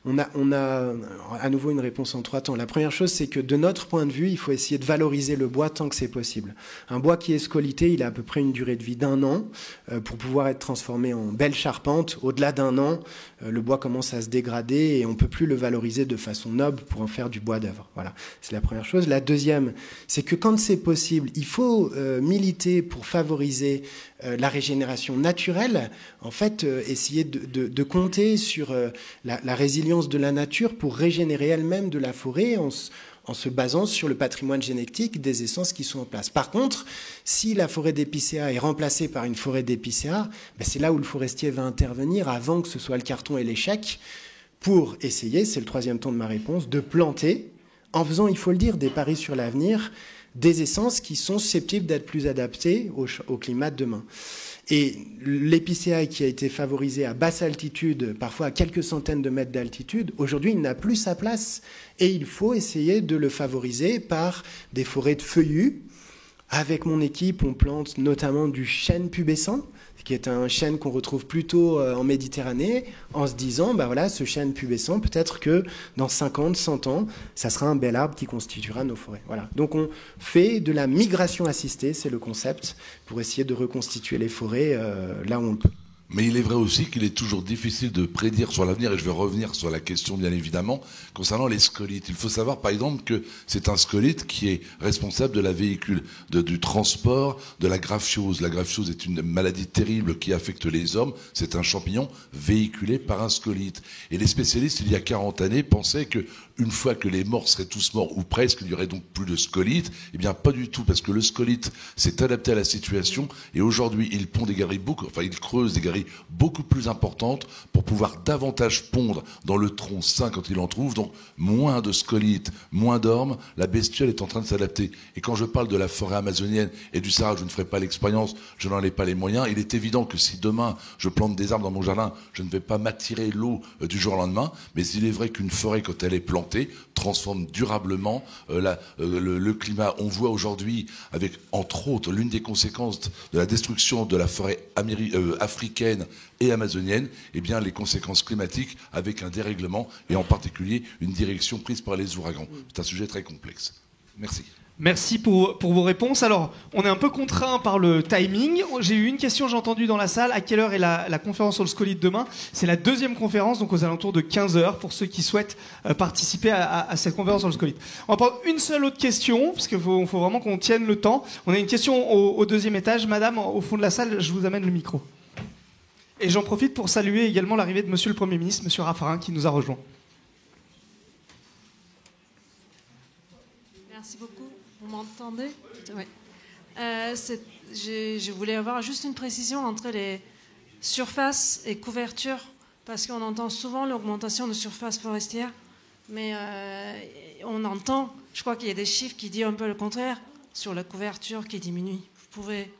[SPEAKER 4] on a à nouveau une réponse en 3 temps. La première chose, c'est que de notre point de vue, il faut essayer de valoriser le bois tant que c'est possible. Un bois qui est scolité, il a à peu près une durée de vie d'1 an. Pour pouvoir être transformé en belle charpente, au-delà d'1 an, le bois commence à se dégrader et on ne peut plus le valoriser de façon noble pour en faire du bois d'œuvre. Voilà, c'est la première chose. La deuxième, c'est que quand c'est possible, il faut militer pour favoriser la régénération naturelle, en fait, essayer de compter sur la résilience de la nature pour régénérer elle-même de la forêt en se basant sur le patrimoine génétique des essences qui sont en place. Par contre, si la forêt d'épicéas est remplacée par une forêt d'épicéas, c'est là où le forestier va intervenir avant que ce soit le carton et l'échec pour essayer, c'est le 3e temps de ma réponse, de planter, en faisant, il faut le dire, des paris sur l'avenir, des essences qui sont susceptibles d'être plus adaptées au climat de demain. Et l'épicéa qui a été favorisé à basse altitude, parfois à quelques centaines de mètres d'altitude, aujourd'hui il n'a plus sa place. Et il faut essayer de le favoriser par des forêts de feuillus. Avec mon équipe, on plante notamment du chêne pubescent, qui est un chêne qu'on retrouve plutôt en Méditerranée, en se disant, bah voilà, ce chêne pubescent, peut-être que dans 50, 100 ans, ça sera un bel arbre qui constituera nos forêts. Voilà. Donc on fait de la migration assistée, c'est le concept, pour essayer de reconstituer les forêts là où on le peut.
[SPEAKER 5] Mais il est vrai aussi qu'il est toujours difficile de prédire sur l'avenir, et je vais revenir sur la question bien évidemment, concernant les scolytes. Il faut savoir par exemple que c'est un scolyte qui est responsable de la véhicule, du transport, de la graphiose. La graphiose est une maladie terrible qui affecte les hommes. C'est un champignon véhiculé par un scolyte. Et les spécialistes, il y a 40 années, pensaient que une fois que les morts seraient tous morts, ou presque, il n'y aurait donc plus de scolytes. Eh bien, pas du tout, parce que le scolyte s'est adapté à la situation, et aujourd'hui, il pond des galeries il creuse des galeries beaucoup plus importantes pour pouvoir davantage pondre dans le tronc sain quand il en trouve, donc moins de scolytes, moins d'ormes. La bestiole est en train de s'adapter. Et quand je parle de la forêt amazonienne et du Sahara, je ne ferai pas l'expérience, je n'en ai pas les moyens. Il est évident que si demain, je plante des arbres dans mon jardin, je ne vais pas m'attirer l'eau du jour au lendemain, mais il est vrai qu'une forêt, quand elle est plantée, transforme durablement le climat. On voit aujourd'hui, avec entre autres l'une des conséquences de la destruction de la forêt africaine et amazonienne, eh bien les conséquences climatiques avec un dérèglement et en particulier une direction prise par les ouragans. C'est un sujet très complexe. Merci.
[SPEAKER 1] Merci pour vos réponses. Alors, on est un peu contraint par le timing. J'ai eu une question, j'ai entendu dans la salle. À quelle heure est la conférence sur le scolyte demain? C'est la deuxième conférence, donc aux alentours de 15h, pour ceux qui souhaitent participer à cette conférence sur le scolyte. On va prendre une seule autre question, parce qu'il faut vraiment qu'on tienne le temps. On a une question au deuxième étage. Madame, au fond de la salle, je vous amène le micro. Et j'en profite pour saluer également l'arrivée de Monsieur le Premier ministre, Monsieur Raffarin, qui nous a rejoints.
[SPEAKER 9] Merci beaucoup. Vous m'entendez? Oui. Je voulais avoir juste une précision entre les surfaces et couvertures, parce qu'on entend souvent l'augmentation de surface forestière, mais on entend, je crois qu'il y a des chiffres qui disent un peu le contraire, sur la couverture qui diminue. Vous pouvez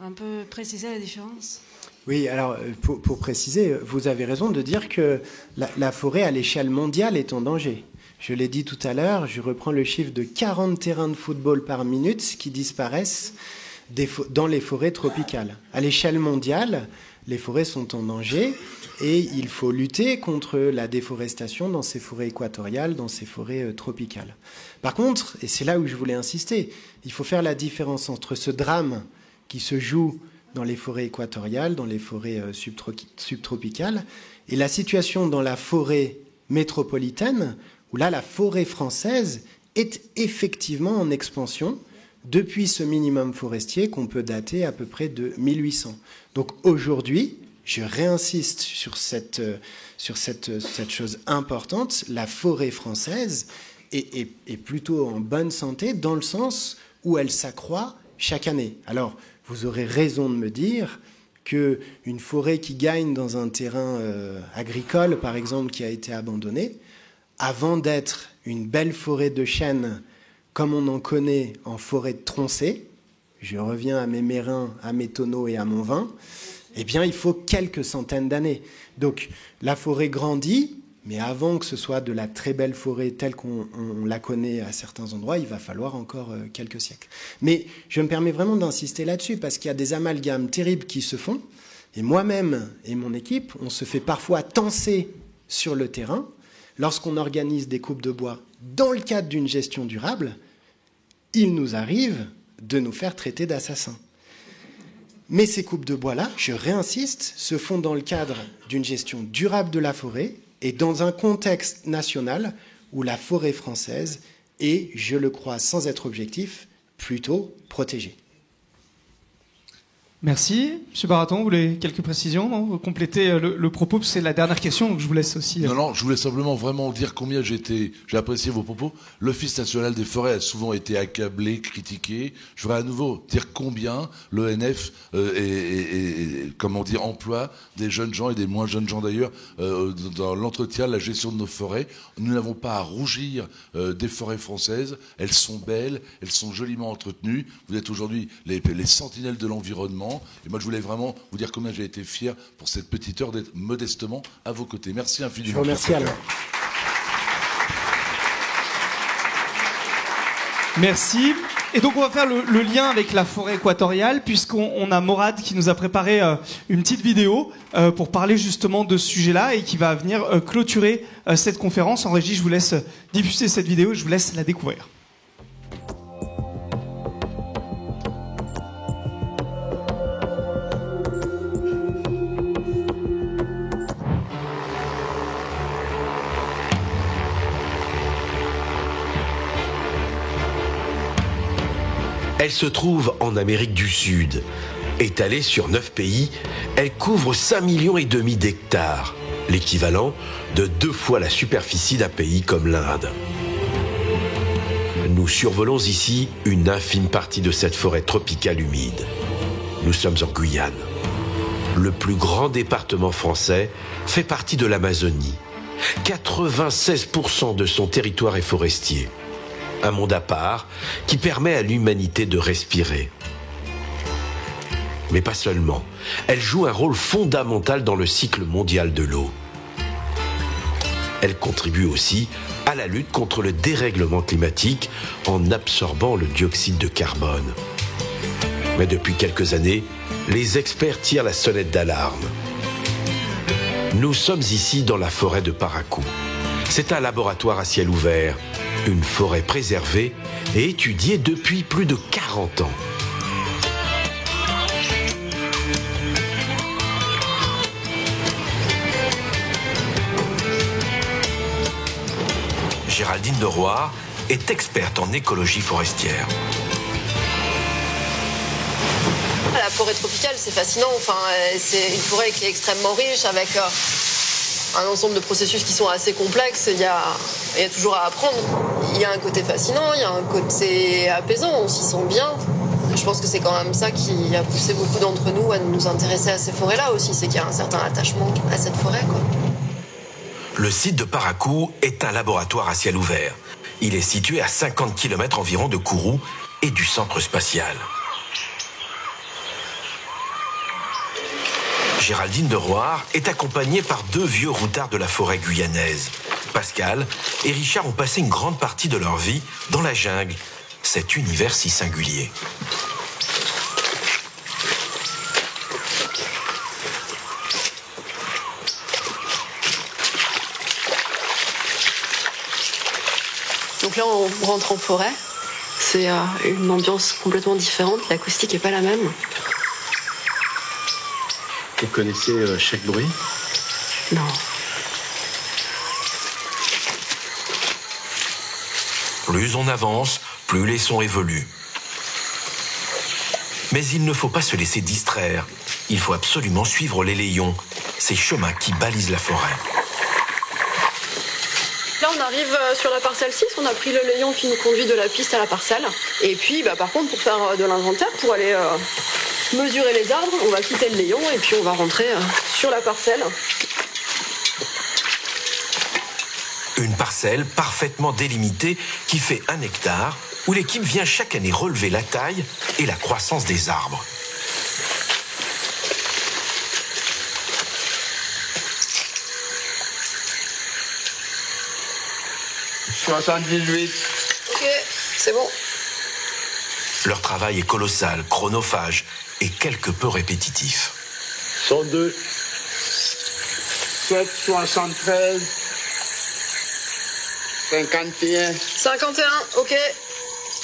[SPEAKER 9] un peu préciser la différence?
[SPEAKER 4] Oui, alors pour préciser, vous avez raison de dire que la forêt à l'échelle mondiale est en danger. Je l'ai dit tout à l'heure, je reprends le chiffre de 40 terrains de football par minute qui disparaissent dans les forêts tropicales. À l'échelle mondiale, les forêts sont en danger et il faut lutter contre la déforestation dans ces forêts équatoriales, dans ces forêts tropicales. Par contre, et c'est là où je voulais insister, il faut faire la différence entre ce drame qui se joue dans les forêts équatoriales, dans les forêts subtropicales, et la situation dans la forêt métropolitaine, où là, la forêt française est effectivement en expansion depuis ce minimum forestier qu'on peut dater à peu près de 1800. Donc aujourd'hui, je réinsiste sur cette chose importante, la forêt française est plutôt en bonne santé dans le sens où elle s'accroît chaque année. Alors, vous aurez raison de me dire qu'une forêt qui gagne dans un terrain agricole, par exemple, qui a été abandonné, avant d'être une belle forêt de chênes comme on en connaît en forêt de troncée, je reviens à mes mérins, à mes tonneaux et à mon vin, eh bien il faut quelques centaines d'années. Donc la forêt grandit, mais avant que ce soit de la très belle forêt telle qu'on la connaît à certains endroits, il va falloir encore quelques siècles. Mais je me permets vraiment d'insister là-dessus parce qu'il y a des amalgames terribles qui se font, et moi-même et mon équipe, on se fait parfois tancer sur le terrain. Lorsqu'on organise des coupes de bois dans le cadre d'une gestion durable, il nous arrive de nous faire traiter d'assassins. Mais ces coupes de bois-là, je réinsiste, se font dans le cadre d'une gestion durable de la forêt et dans un contexte national où la forêt française est, je le crois sans être objectif, plutôt protégée.
[SPEAKER 1] Merci. Monsieur Baraton, vous voulez quelques précisions, non? Vous complétez le propos, c'est la dernière question, donc je vous laisse aussi.
[SPEAKER 5] Non, je voulais simplement vraiment dire combien j'ai apprécié vos propos. L'Office national des forêts a souvent été accablé, critiqué. Je voudrais à nouveau dire combien l'ONF emploie des jeunes gens et des moins jeunes gens d'ailleurs dans l'entretien, la gestion de nos forêts. Nous n'avons pas à rougir des forêts françaises. Elles sont belles, elles sont joliment entretenues. Vous êtes aujourd'hui les sentinelles de l'environnement. Et moi, je voulais vraiment vous dire combien j'ai été fier pour cette petite heure d'être modestement à vos côtés. Merci infiniment.
[SPEAKER 4] Je vous remercie alors.
[SPEAKER 1] Merci. Et donc on va faire le lien avec la forêt équatoriale, puisqu'on a Morad qui nous a préparé une petite vidéo pour parler justement de ce sujet-là et qui va venir clôturer cette conférence. En régie, je vous laisse diffuser cette vidéo et je vous laisse la découvrir.
[SPEAKER 3] Elle se trouve en Amérique du Sud. Étalée sur 9 pays, elle couvre 5,5 millions d'hectares, l'équivalent de 2 fois la superficie d'un pays comme l'Inde. Nous survolons ici une infime partie de cette forêt tropicale humide. Nous sommes en Guyane. Le plus grand département français fait partie de l'Amazonie. 96% de son territoire est forestier. Un monde à part qui permet à l'humanité de respirer. Mais pas seulement. Elle joue un rôle fondamental dans le cycle mondial de l'eau. Elle contribue aussi à la lutte contre le dérèglement climatique en absorbant le dioxyde de carbone. Mais depuis quelques années, les experts tirent la sonnette d'alarme. Nous sommes ici dans la forêt de Parakou. C'est un laboratoire à ciel ouvert, une forêt préservée et étudiée depuis plus de 40 ans. Géraldine de Roire est experte en écologie forestière.
[SPEAKER 10] La forêt tropicale, c'est fascinant. Enfin, c'est une forêt qui est extrêmement riche avec un ensemble de processus qui sont assez complexes. Il y a toujours à apprendre. Il y a un côté fascinant, il y a un côté apaisant, on s'y sent bien. Je pense que c'est quand même ça qui a poussé beaucoup d'entre nous à nous intéresser à ces forêts-là aussi, c'est qu'il y a un certain attachement à cette forêt, quoi.
[SPEAKER 3] Le site de Parakou est un laboratoire à ciel ouvert. Il est situé à 50 km environ de Kourou et du centre spatial. Géraldine de Roire est accompagnée par 2 vieux routards de la forêt guyanaise. Pascal et Richard ont passé une grande partie de leur vie dans la jungle, cet univers si singulier.
[SPEAKER 10] Donc là, on rentre en forêt. C'est une ambiance complètement différente. L'acoustique n'est pas la même.
[SPEAKER 11] Vous connaissez chaque bruit?
[SPEAKER 10] Non.
[SPEAKER 3] Plus on avance, plus les sons évoluent. Mais il ne faut pas se laisser distraire. Il faut absolument suivre les layons, ces chemins qui balisent la forêt.
[SPEAKER 10] Là, on arrive sur la parcelle 6. On a pris le layon qui nous conduit de la piste à la parcelle. Et puis, par contre, pour faire de l'inventaire, pour aller mesurer les arbres, on va quitter le layon et puis on va rentrer sur la parcelle.
[SPEAKER 3] Une parcelle parfaitement délimitée qui fait 1 hectare, où l'équipe vient chaque année relever la taille et la croissance des arbres.
[SPEAKER 11] « 78.
[SPEAKER 10] Ok, c'est bon.
[SPEAKER 3] Leur travail est colossal, chronophage et quelque peu répétitif.
[SPEAKER 11] 102. 773. 51.
[SPEAKER 10] 51, ok.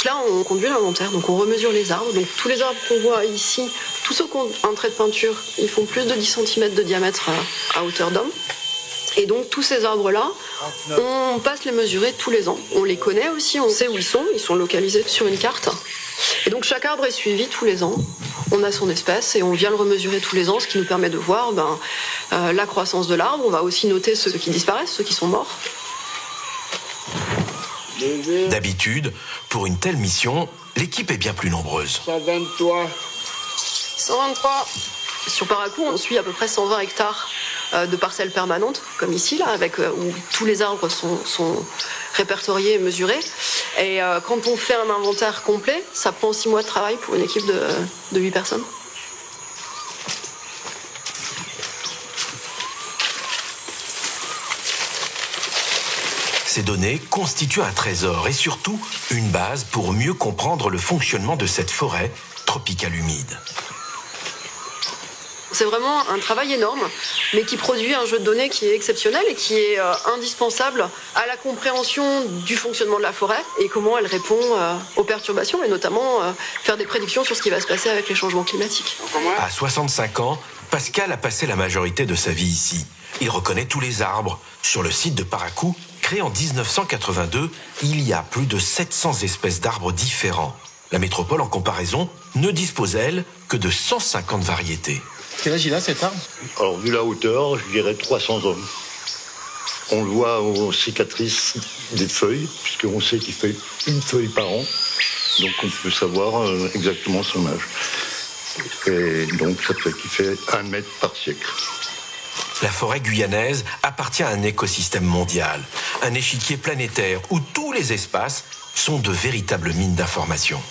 [SPEAKER 10] Là, on conduit l'inventaire, donc on remesure les arbres. Donc tous les arbres qu'on voit ici, tous ceux qui ont un trait de peinture, ils font plus de 10 cm de diamètre à hauteur d'homme. Et donc tous ces arbres-là, on passe les mesurer tous les ans. On les connaît aussi, on sait où ils sont localisés sur une carte. Et donc chaque arbre est suivi tous les ans. On a son espèce et on vient le remesurer tous les ans, ce qui nous permet de voir la croissance de l'arbre. On va aussi noter ceux qui disparaissent, ceux qui sont morts.
[SPEAKER 3] D'habitude, pour une telle mission, l'équipe est bien plus nombreuse.
[SPEAKER 11] 123.
[SPEAKER 10] 123. Sur Parakou, on suit à peu près 120 hectares de parcelles permanentes, comme ici, là, où tous les arbres sont répertoriés et mesurés. Et quand on fait un inventaire complet, ça prend 6 mois de travail pour une équipe de 8 personnes.
[SPEAKER 3] Ces données constituent un trésor et surtout une base pour mieux comprendre le fonctionnement de cette forêt tropicale humide.
[SPEAKER 10] C'est vraiment un travail énorme, mais qui produit un jeu de données qui est exceptionnel et qui est indispensable à la compréhension du fonctionnement de la forêt et comment elle répond aux perturbations et notamment faire des prédictions sur ce qui va se passer avec les changements climatiques.
[SPEAKER 3] À 65 ans, Pascal a passé la majorité de sa vie ici. Il reconnaît tous les arbres. Sur le site de Paracou, créé en 1982, il y a plus de 700 espèces d'arbres différents. La métropole, en comparaison, ne dispose, elle, que de 150 variétés.
[SPEAKER 12] Quel âge il a cet arbre?
[SPEAKER 13] Alors, vu la hauteur, je dirais 300 hommes. On le voit aux cicatrices des feuilles, puisqu'on sait qu'il fait une feuille par an. Donc, on peut savoir exactement son âge. Et donc, ça fait qu'il fait 1 mètre par siècle.
[SPEAKER 3] La forêt guyanaise appartient à un écosystème mondial, un échiquier planétaire où tous les espaces sont de véritables mines d'informations.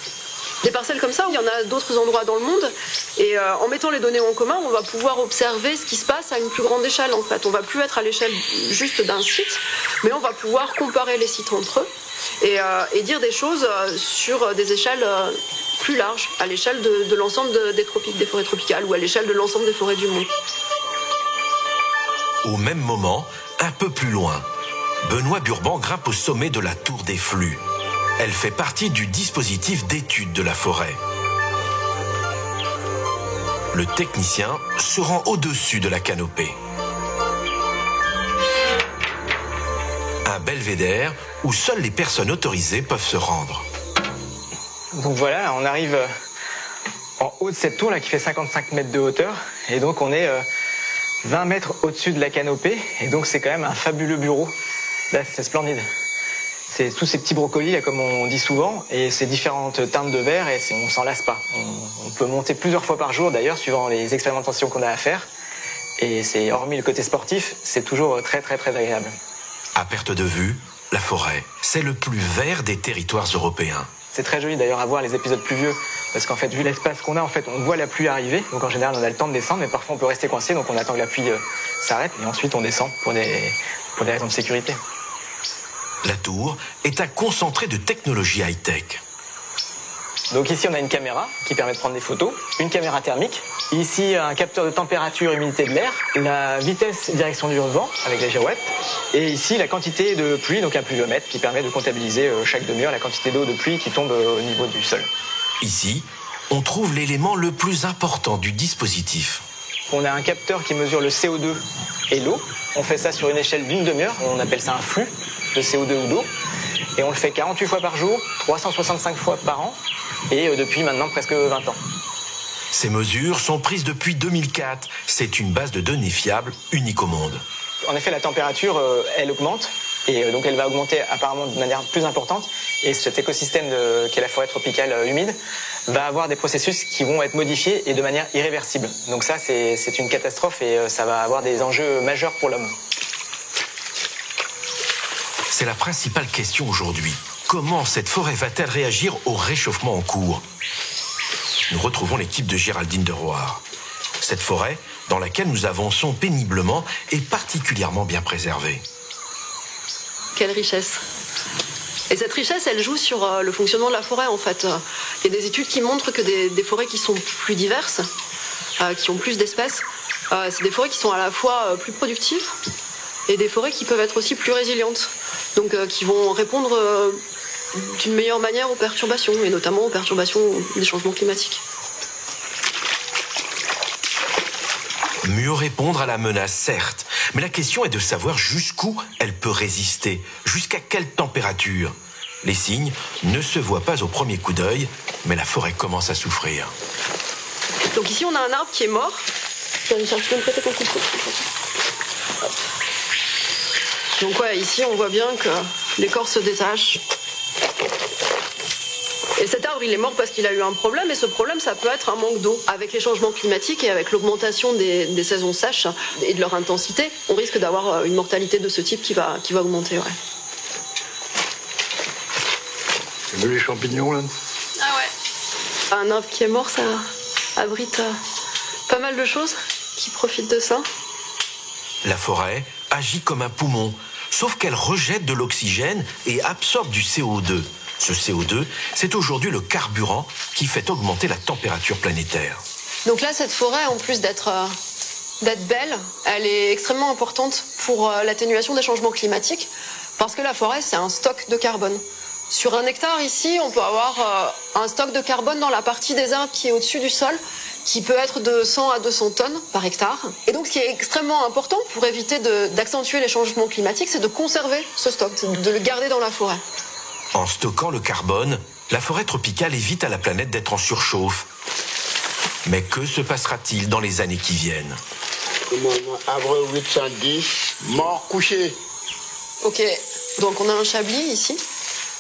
[SPEAKER 10] Des parcelles comme ça, il y en a d'autres endroits dans le monde. Et en mettant les données en commun, on va pouvoir observer ce qui se passe à une plus grande échelle, en fait. On va plus être à l'échelle juste d'un site, mais on va pouvoir comparer les sites entre eux et dire des choses sur des échelles plus larges, à l'échelle de l'ensemble des tropiques, des forêts tropicales, ou à l'échelle de l'ensemble des forêts du monde.
[SPEAKER 3] Au même moment, un peu plus loin, Benoît Burban grimpe au sommet de la Tour des Flux. Elle fait partie du dispositif d'étude de la forêt. Le technicien se rend au-dessus de la canopée. Un belvédère où seules les personnes autorisées peuvent se rendre.
[SPEAKER 14] Donc voilà, on arrive en haut de cette tour là qui fait 55 mètres de hauteur. Et donc on est 20 mètres au-dessus de la canopée. Et donc c'est quand même un fabuleux bureau. Là, c'est splendide. C'est tous ces petits brocolis, là, comme on dit souvent, et ces différentes teintes de verre, et on s'en lasse pas. On peut monter plusieurs fois par jour, d'ailleurs, suivant les expérimentations qu'on a à faire. Et c'est, hormis le côté sportif, c'est toujours très, très, très agréable.
[SPEAKER 3] À perte de vue, la forêt, c'est le plus vert des territoires européens.
[SPEAKER 14] C'est très joli, d'ailleurs, à voir les épisodes pluvieux, parce qu'en fait, vu l'espace qu'on a, en fait, on voit la pluie arriver. Donc, en général, on a le temps de descendre, mais parfois, on peut rester coincé, donc on attend que la pluie s'arrête, et ensuite, on descend pour des raisons de sécurité.
[SPEAKER 3] La tour est un concentré de technologie high-tech.
[SPEAKER 14] Donc ici, on a une caméra qui permet de prendre des photos, une caméra thermique. Ici, un capteur de température et humidité de l'air, la vitesse direction du vent avec la girouette. Et ici, la quantité de pluie, donc un pluviomètre qui permet de comptabiliser chaque demi-heure la quantité d'eau de pluie qui tombe au niveau du sol.
[SPEAKER 3] Ici, on trouve l'élément le plus important du dispositif.
[SPEAKER 14] On a un capteur qui mesure le CO2 et l'eau. On fait ça sur une échelle d'une demi-heure, on appelle ça un flux de CO2 ou d'eau. Et on le fait 48 fois par jour, 365 fois par an, et depuis maintenant presque 20 ans.
[SPEAKER 3] Ces mesures sont prises depuis 2004. C'est une base de données fiable, unique au monde.
[SPEAKER 14] En effet, la température, elle augmente, et donc elle va augmenter apparemment de manière plus importante. Et cet écosystème qu'est la forêt tropicale humide va avoir des processus qui vont être modifiés et de manière irréversible. Donc ça, c'est une catastrophe et ça va avoir des enjeux majeurs pour l'homme.
[SPEAKER 3] C'est la principale question aujourd'hui. Comment cette forêt va-t-elle réagir au réchauffement en cours? Nous retrouvons l'équipe de Géraldine de Roire. Cette forêt, dans laquelle nous avançons péniblement, est particulièrement bien préservée.
[SPEAKER 10] Quelle richesse! Et cette richesse, elle joue sur le fonctionnement de la forêt, en fait. Il y a des études qui montrent que des forêts qui sont plus diverses, qui ont plus d'espèces, c'est des forêts qui sont à la fois plus productives et des forêts qui peuvent être aussi plus résilientes. Donc qui vont répondre d'une meilleure manière aux perturbations, et notamment aux perturbations des changements climatiques.
[SPEAKER 3] Mieux répondre à la menace, certes, mais la question est de savoir jusqu'où elle peut résister, jusqu'à quelle température. Les signes ne se voient pas au premier coup d'œil, mais la forêt commence à souffrir.
[SPEAKER 10] Donc ici, on a un arbre qui est mort. Tu peux me prêter ton couteau ? Donc ouais, ici, on voit bien que l'écorce se détache. Et cet arbre, il est mort parce qu'il a eu un problème, et ce problème, ça peut être un manque d'eau. Avec les changements climatiques et avec l'augmentation des saisons sèches et de leur intensité, on risque d'avoir une mortalité de ce type qui va augmenter, ouais.
[SPEAKER 13] Tu veux les champignons, là?
[SPEAKER 10] Ah ouais. Un arbre qui est mort, ça abrite pas mal de choses qui profitent de ça.
[SPEAKER 3] La forêt agit comme un poumon.
[SPEAKER 12] sauf qu'elle rejette de l'oxygène et absorbe du CO2. Ce CO2, c'est aujourd'hui le carburant qui fait augmenter la température planétaire.
[SPEAKER 10] Donc là, cette forêt, en plus d'être belle, elle est extrêmement importante pour l'atténuation des changements climatiques, parce que la forêt, c'est un stock de carbone. Sur 1 hectare ici, on peut avoir un stock de carbone dans la partie des arbres qui est au-dessus du sol, qui peut être de 100 à 200 tonnes par hectare. Et donc, ce qui est extrêmement important pour éviter d'accentuer les changements climatiques, c'est de conserver ce stock, de le garder dans la forêt.
[SPEAKER 12] En stockant le carbone, la forêt tropicale évite à la planète d'être en surchauffe. Mais que se passera-t-il dans les années qui viennent?
[SPEAKER 11] Arbre 810, mort couché.
[SPEAKER 10] Ok, donc on a un chablis ici.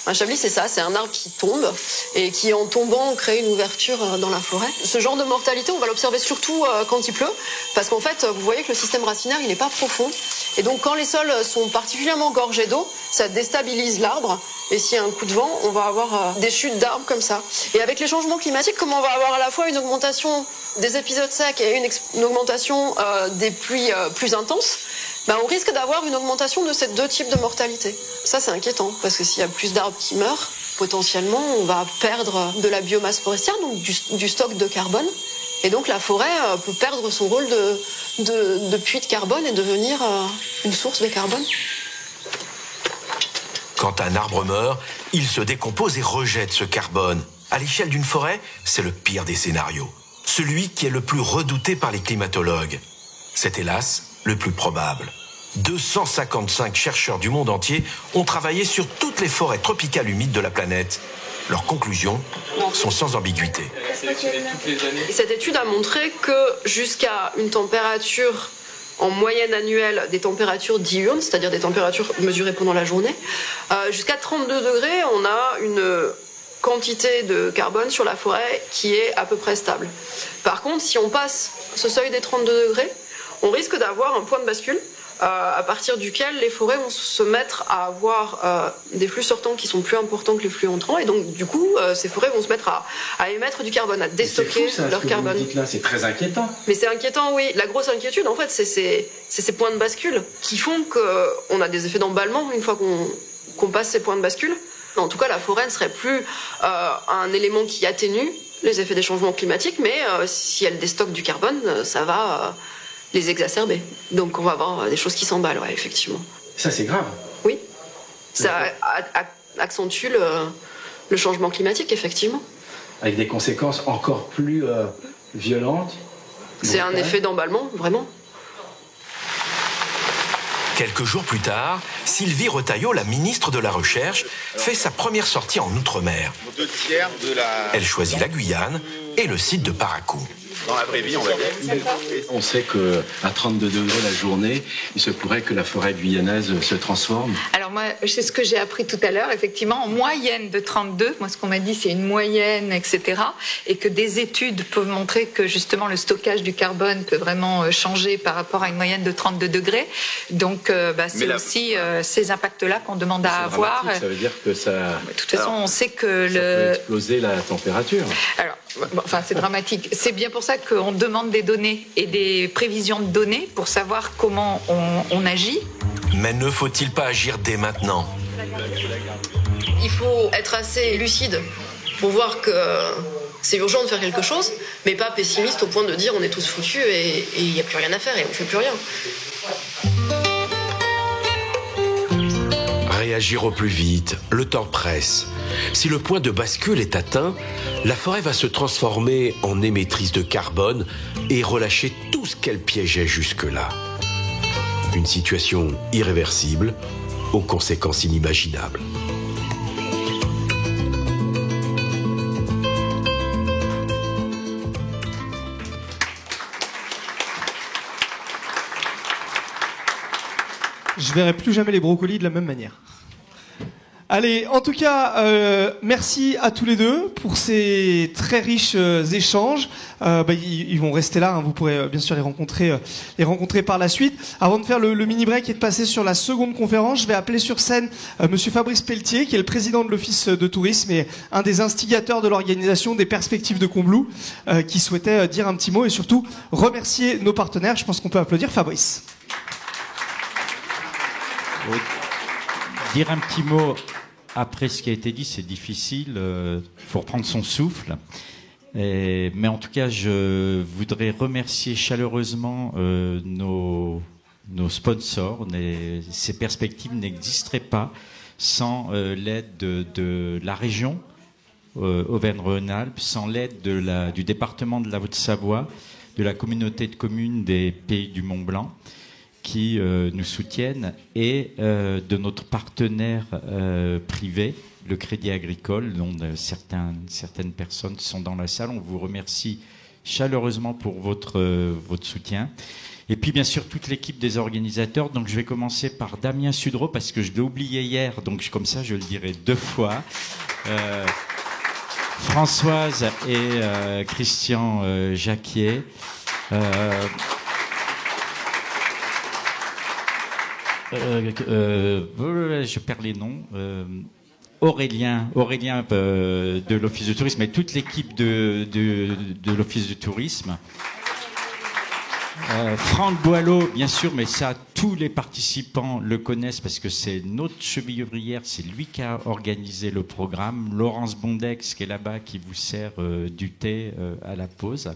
[SPEAKER 10] Un chablis, c'est ça, c'est un arbre qui tombe et qui, en tombant, crée une ouverture dans la forêt. Ce genre de mortalité, on va l'observer surtout quand il pleut, parce qu'en fait, vous voyez que le système racinaire, il n'est pas profond. Et donc, quand les sols sont particulièrement gorgés d'eau, ça déstabilise l'arbre. Et s'il y a un coup de vent, on va avoir des chutes d'arbres comme ça. Et avec les changements climatiques, comme on va avoir à la fois une augmentation des épisodes secs et une augmentation des pluies plus intenses, on risque d'avoir une augmentation de ces deux types de mortalité. Ça, c'est inquiétant, parce que s'il y a plus d'arbres qui meurent, potentiellement, on va perdre de la biomasse forestière, donc du stock de carbone. Et donc, la forêt peut perdre son rôle de puits de carbone et devenir une source de carbone.
[SPEAKER 12] Quand un arbre meurt, il se décompose et rejette ce carbone. À l'échelle d'une forêt, c'est le pire des scénarios. Celui qui est le plus redouté par les climatologues. C'est hélas le plus probable. 255 chercheurs du monde entier ont travaillé sur toutes les forêts tropicales humides de la planète. Leurs conclusions sont sans ambiguïté.
[SPEAKER 10] Cette étude a montré que jusqu'à une température en moyenne annuelle des températures diurnes, c'est-à-dire des températures mesurées pendant la journée, jusqu'à 32 degrés, on a une quantité de carbone sur la forêt qui est à peu près stable. Par contre, si on passe ce seuil des 32 degrés, on risque d'avoir un point de bascule à partir duquel les forêts vont se mettre à avoir des flux sortants qui sont plus importants que les flux entrants, et donc du coup ces forêts vont se mettre à émettre du carbone, à déstocker leur carbone.
[SPEAKER 15] Vous dites là, c'est très inquiétant.
[SPEAKER 10] Mais c'est inquiétant, oui. La grosse inquiétude, en fait, c'est ces points de bascule qui font qu'on a des effets d'emballement une fois qu'on passe ces points de bascule. En tout cas, la forêt ne serait plus un élément qui atténue les effets des changements climatiques, mais si elle déstocke du carbone, ça va les exacerber. Donc on va avoir des choses qui s'emballent, ouais, effectivement.
[SPEAKER 15] Ça, c'est grave.
[SPEAKER 10] Oui. Ça accentue le changement climatique, effectivement.
[SPEAKER 15] Avec des conséquences encore plus violentes.
[SPEAKER 10] C'est un effet d'emballement, vraiment.
[SPEAKER 12] Quelques jours plus tard, Sylvie Retailleau, la ministre de la Recherche, fait sa première sortie en Outre-mer. Elle choisit la Guyane et le site de Paracou.
[SPEAKER 16] Dans la vraie vie, on va dire.
[SPEAKER 15] On sait qu'à 32 degrés la journée, il se pourrait que la forêt guyanaise se transforme.
[SPEAKER 17] Alors moi, c'est ce que j'ai appris tout à l'heure, effectivement, en moyenne de 32, moi ce qu'on m'a dit c'est une moyenne, etc. Et que des études peuvent montrer que justement le stockage du carbone peut vraiment changer par rapport à une moyenne de 32 degrés. Donc c'est aussi ces impacts-là qu'on demande à avoir.
[SPEAKER 15] Ça veut dire que ça...
[SPEAKER 17] De toute façon, on sait que
[SPEAKER 15] ça peut exploser la température.
[SPEAKER 17] Alors, enfin, c'est dramatique. C'est bien pour ça qu'on demande des données et des prévisions de données pour savoir comment on agit.
[SPEAKER 12] Mais ne faut-il pas agir dès maintenant?
[SPEAKER 10] Il faut être assez lucide pour voir que c'est urgent de faire quelque chose, mais pas pessimiste au point de dire on est tous foutus et il n'y a plus rien à faire et on ne fait plus rien.
[SPEAKER 3] Réagir au plus vite, le temps presse. Si le point de bascule est atteint, la forêt va se transformer en émettrice de carbone et relâcher tout ce qu'elle piégeait jusque-là. Une situation irréversible, aux conséquences inimaginables.
[SPEAKER 1] Je verrai plus jamais les brocolis de la même manière. Allez, en tout cas, merci à tous les deux pour ces très riches échanges. Ils vont rester là, hein, vous pourrez bien sûr les rencontrer par la suite. Avant de faire le mini-break et de passer sur la seconde conférence, je vais appeler sur scène Monsieur Fabrice Pelletier, qui est le président de l'Office de tourisme et un des instigateurs de l'organisation des Perspectives de Combloux, qui souhaitait dire un petit mot et surtout remercier nos partenaires. Je pense qu'on peut applaudir Fabrice.
[SPEAKER 18] Oui. Dire un petit mot après ce qui a été dit, c'est difficile. Il faut reprendre son souffle. Mais en tout cas, je voudrais remercier chaleureusement nos sponsors. Ces perspectives n'existeraient pas sans l'aide de la région Auvergne-Rhône-Alpes, sans l'aide du département de la Haute-Savoie, de la communauté de communes des Pays du Mont-Blanc, qui nous soutiennent, et de notre partenaire privé, le Crédit Agricole, dont certaines personnes sont dans la salle. On vous remercie chaleureusement pour votre soutien. Et puis bien sûr toute l'équipe des organisateurs. Donc je vais commencer par Damien Sudreau, parce que je l'ai oublié hier, donc comme ça je le dirai 2 fois. Françoise et Christian Jacquier. Je perds les noms. Aurélien de l'Office de tourisme, et toute l'équipe de l'Office de tourisme. Franck Boileau, bien sûr, mais ça, tous les participants le connaissent parce que c'est notre cheville ouvrière, c'est lui qui a organisé le programme. Laurence Bondex, qui est là-bas, qui vous sert du thé à la pause.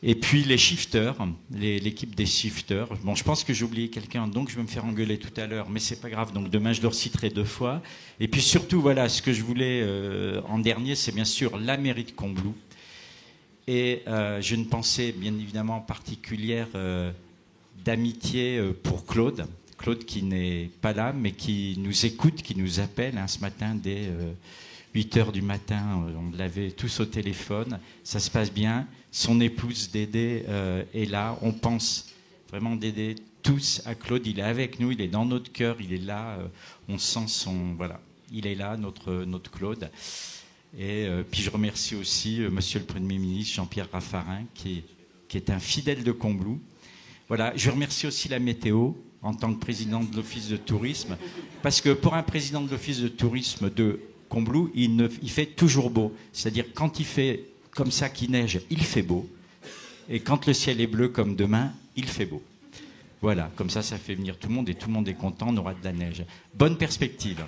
[SPEAKER 18] Et puis les shifters, l'équipe des shifters. Bon, je pense que j'ai oublié quelqu'un, donc je vais me faire engueuler tout à l'heure, mais c'est pas grave, donc demain je le reciterai 2 fois. Et puis surtout, voilà, ce que je voulais en dernier, c'est bien sûr la mairie de Combloux. Et j'ai une pensée bien évidemment particulière d'amitié pour Claude. Claude qui n'est pas là, mais qui nous écoute, qui nous appelle ce matin dès 8h du matin. On l'avait tous au téléphone. Ça se passe bien. Son épouse Dédé est là. On pense vraiment Dédé tous à Claude. Il est avec nous, il est dans notre cœur, il est là. On sent son... Voilà, il est là, notre Claude. Et puis je remercie aussi Monsieur le Premier ministre Jean-Pierre Raffarin, qui est un fidèle de Combloux. Voilà, je remercie aussi la météo en tant que président de l'Office de tourisme, parce que pour un président de l'Office de tourisme de Combloux, il fait toujours beau. C'est-à-dire quand il fait comme ça qu'il neige, il fait beau. Et quand le ciel est bleu comme demain, il fait beau. Voilà, comme ça fait venir tout le monde et tout le monde est content, on aura de la neige. Bonne perspective.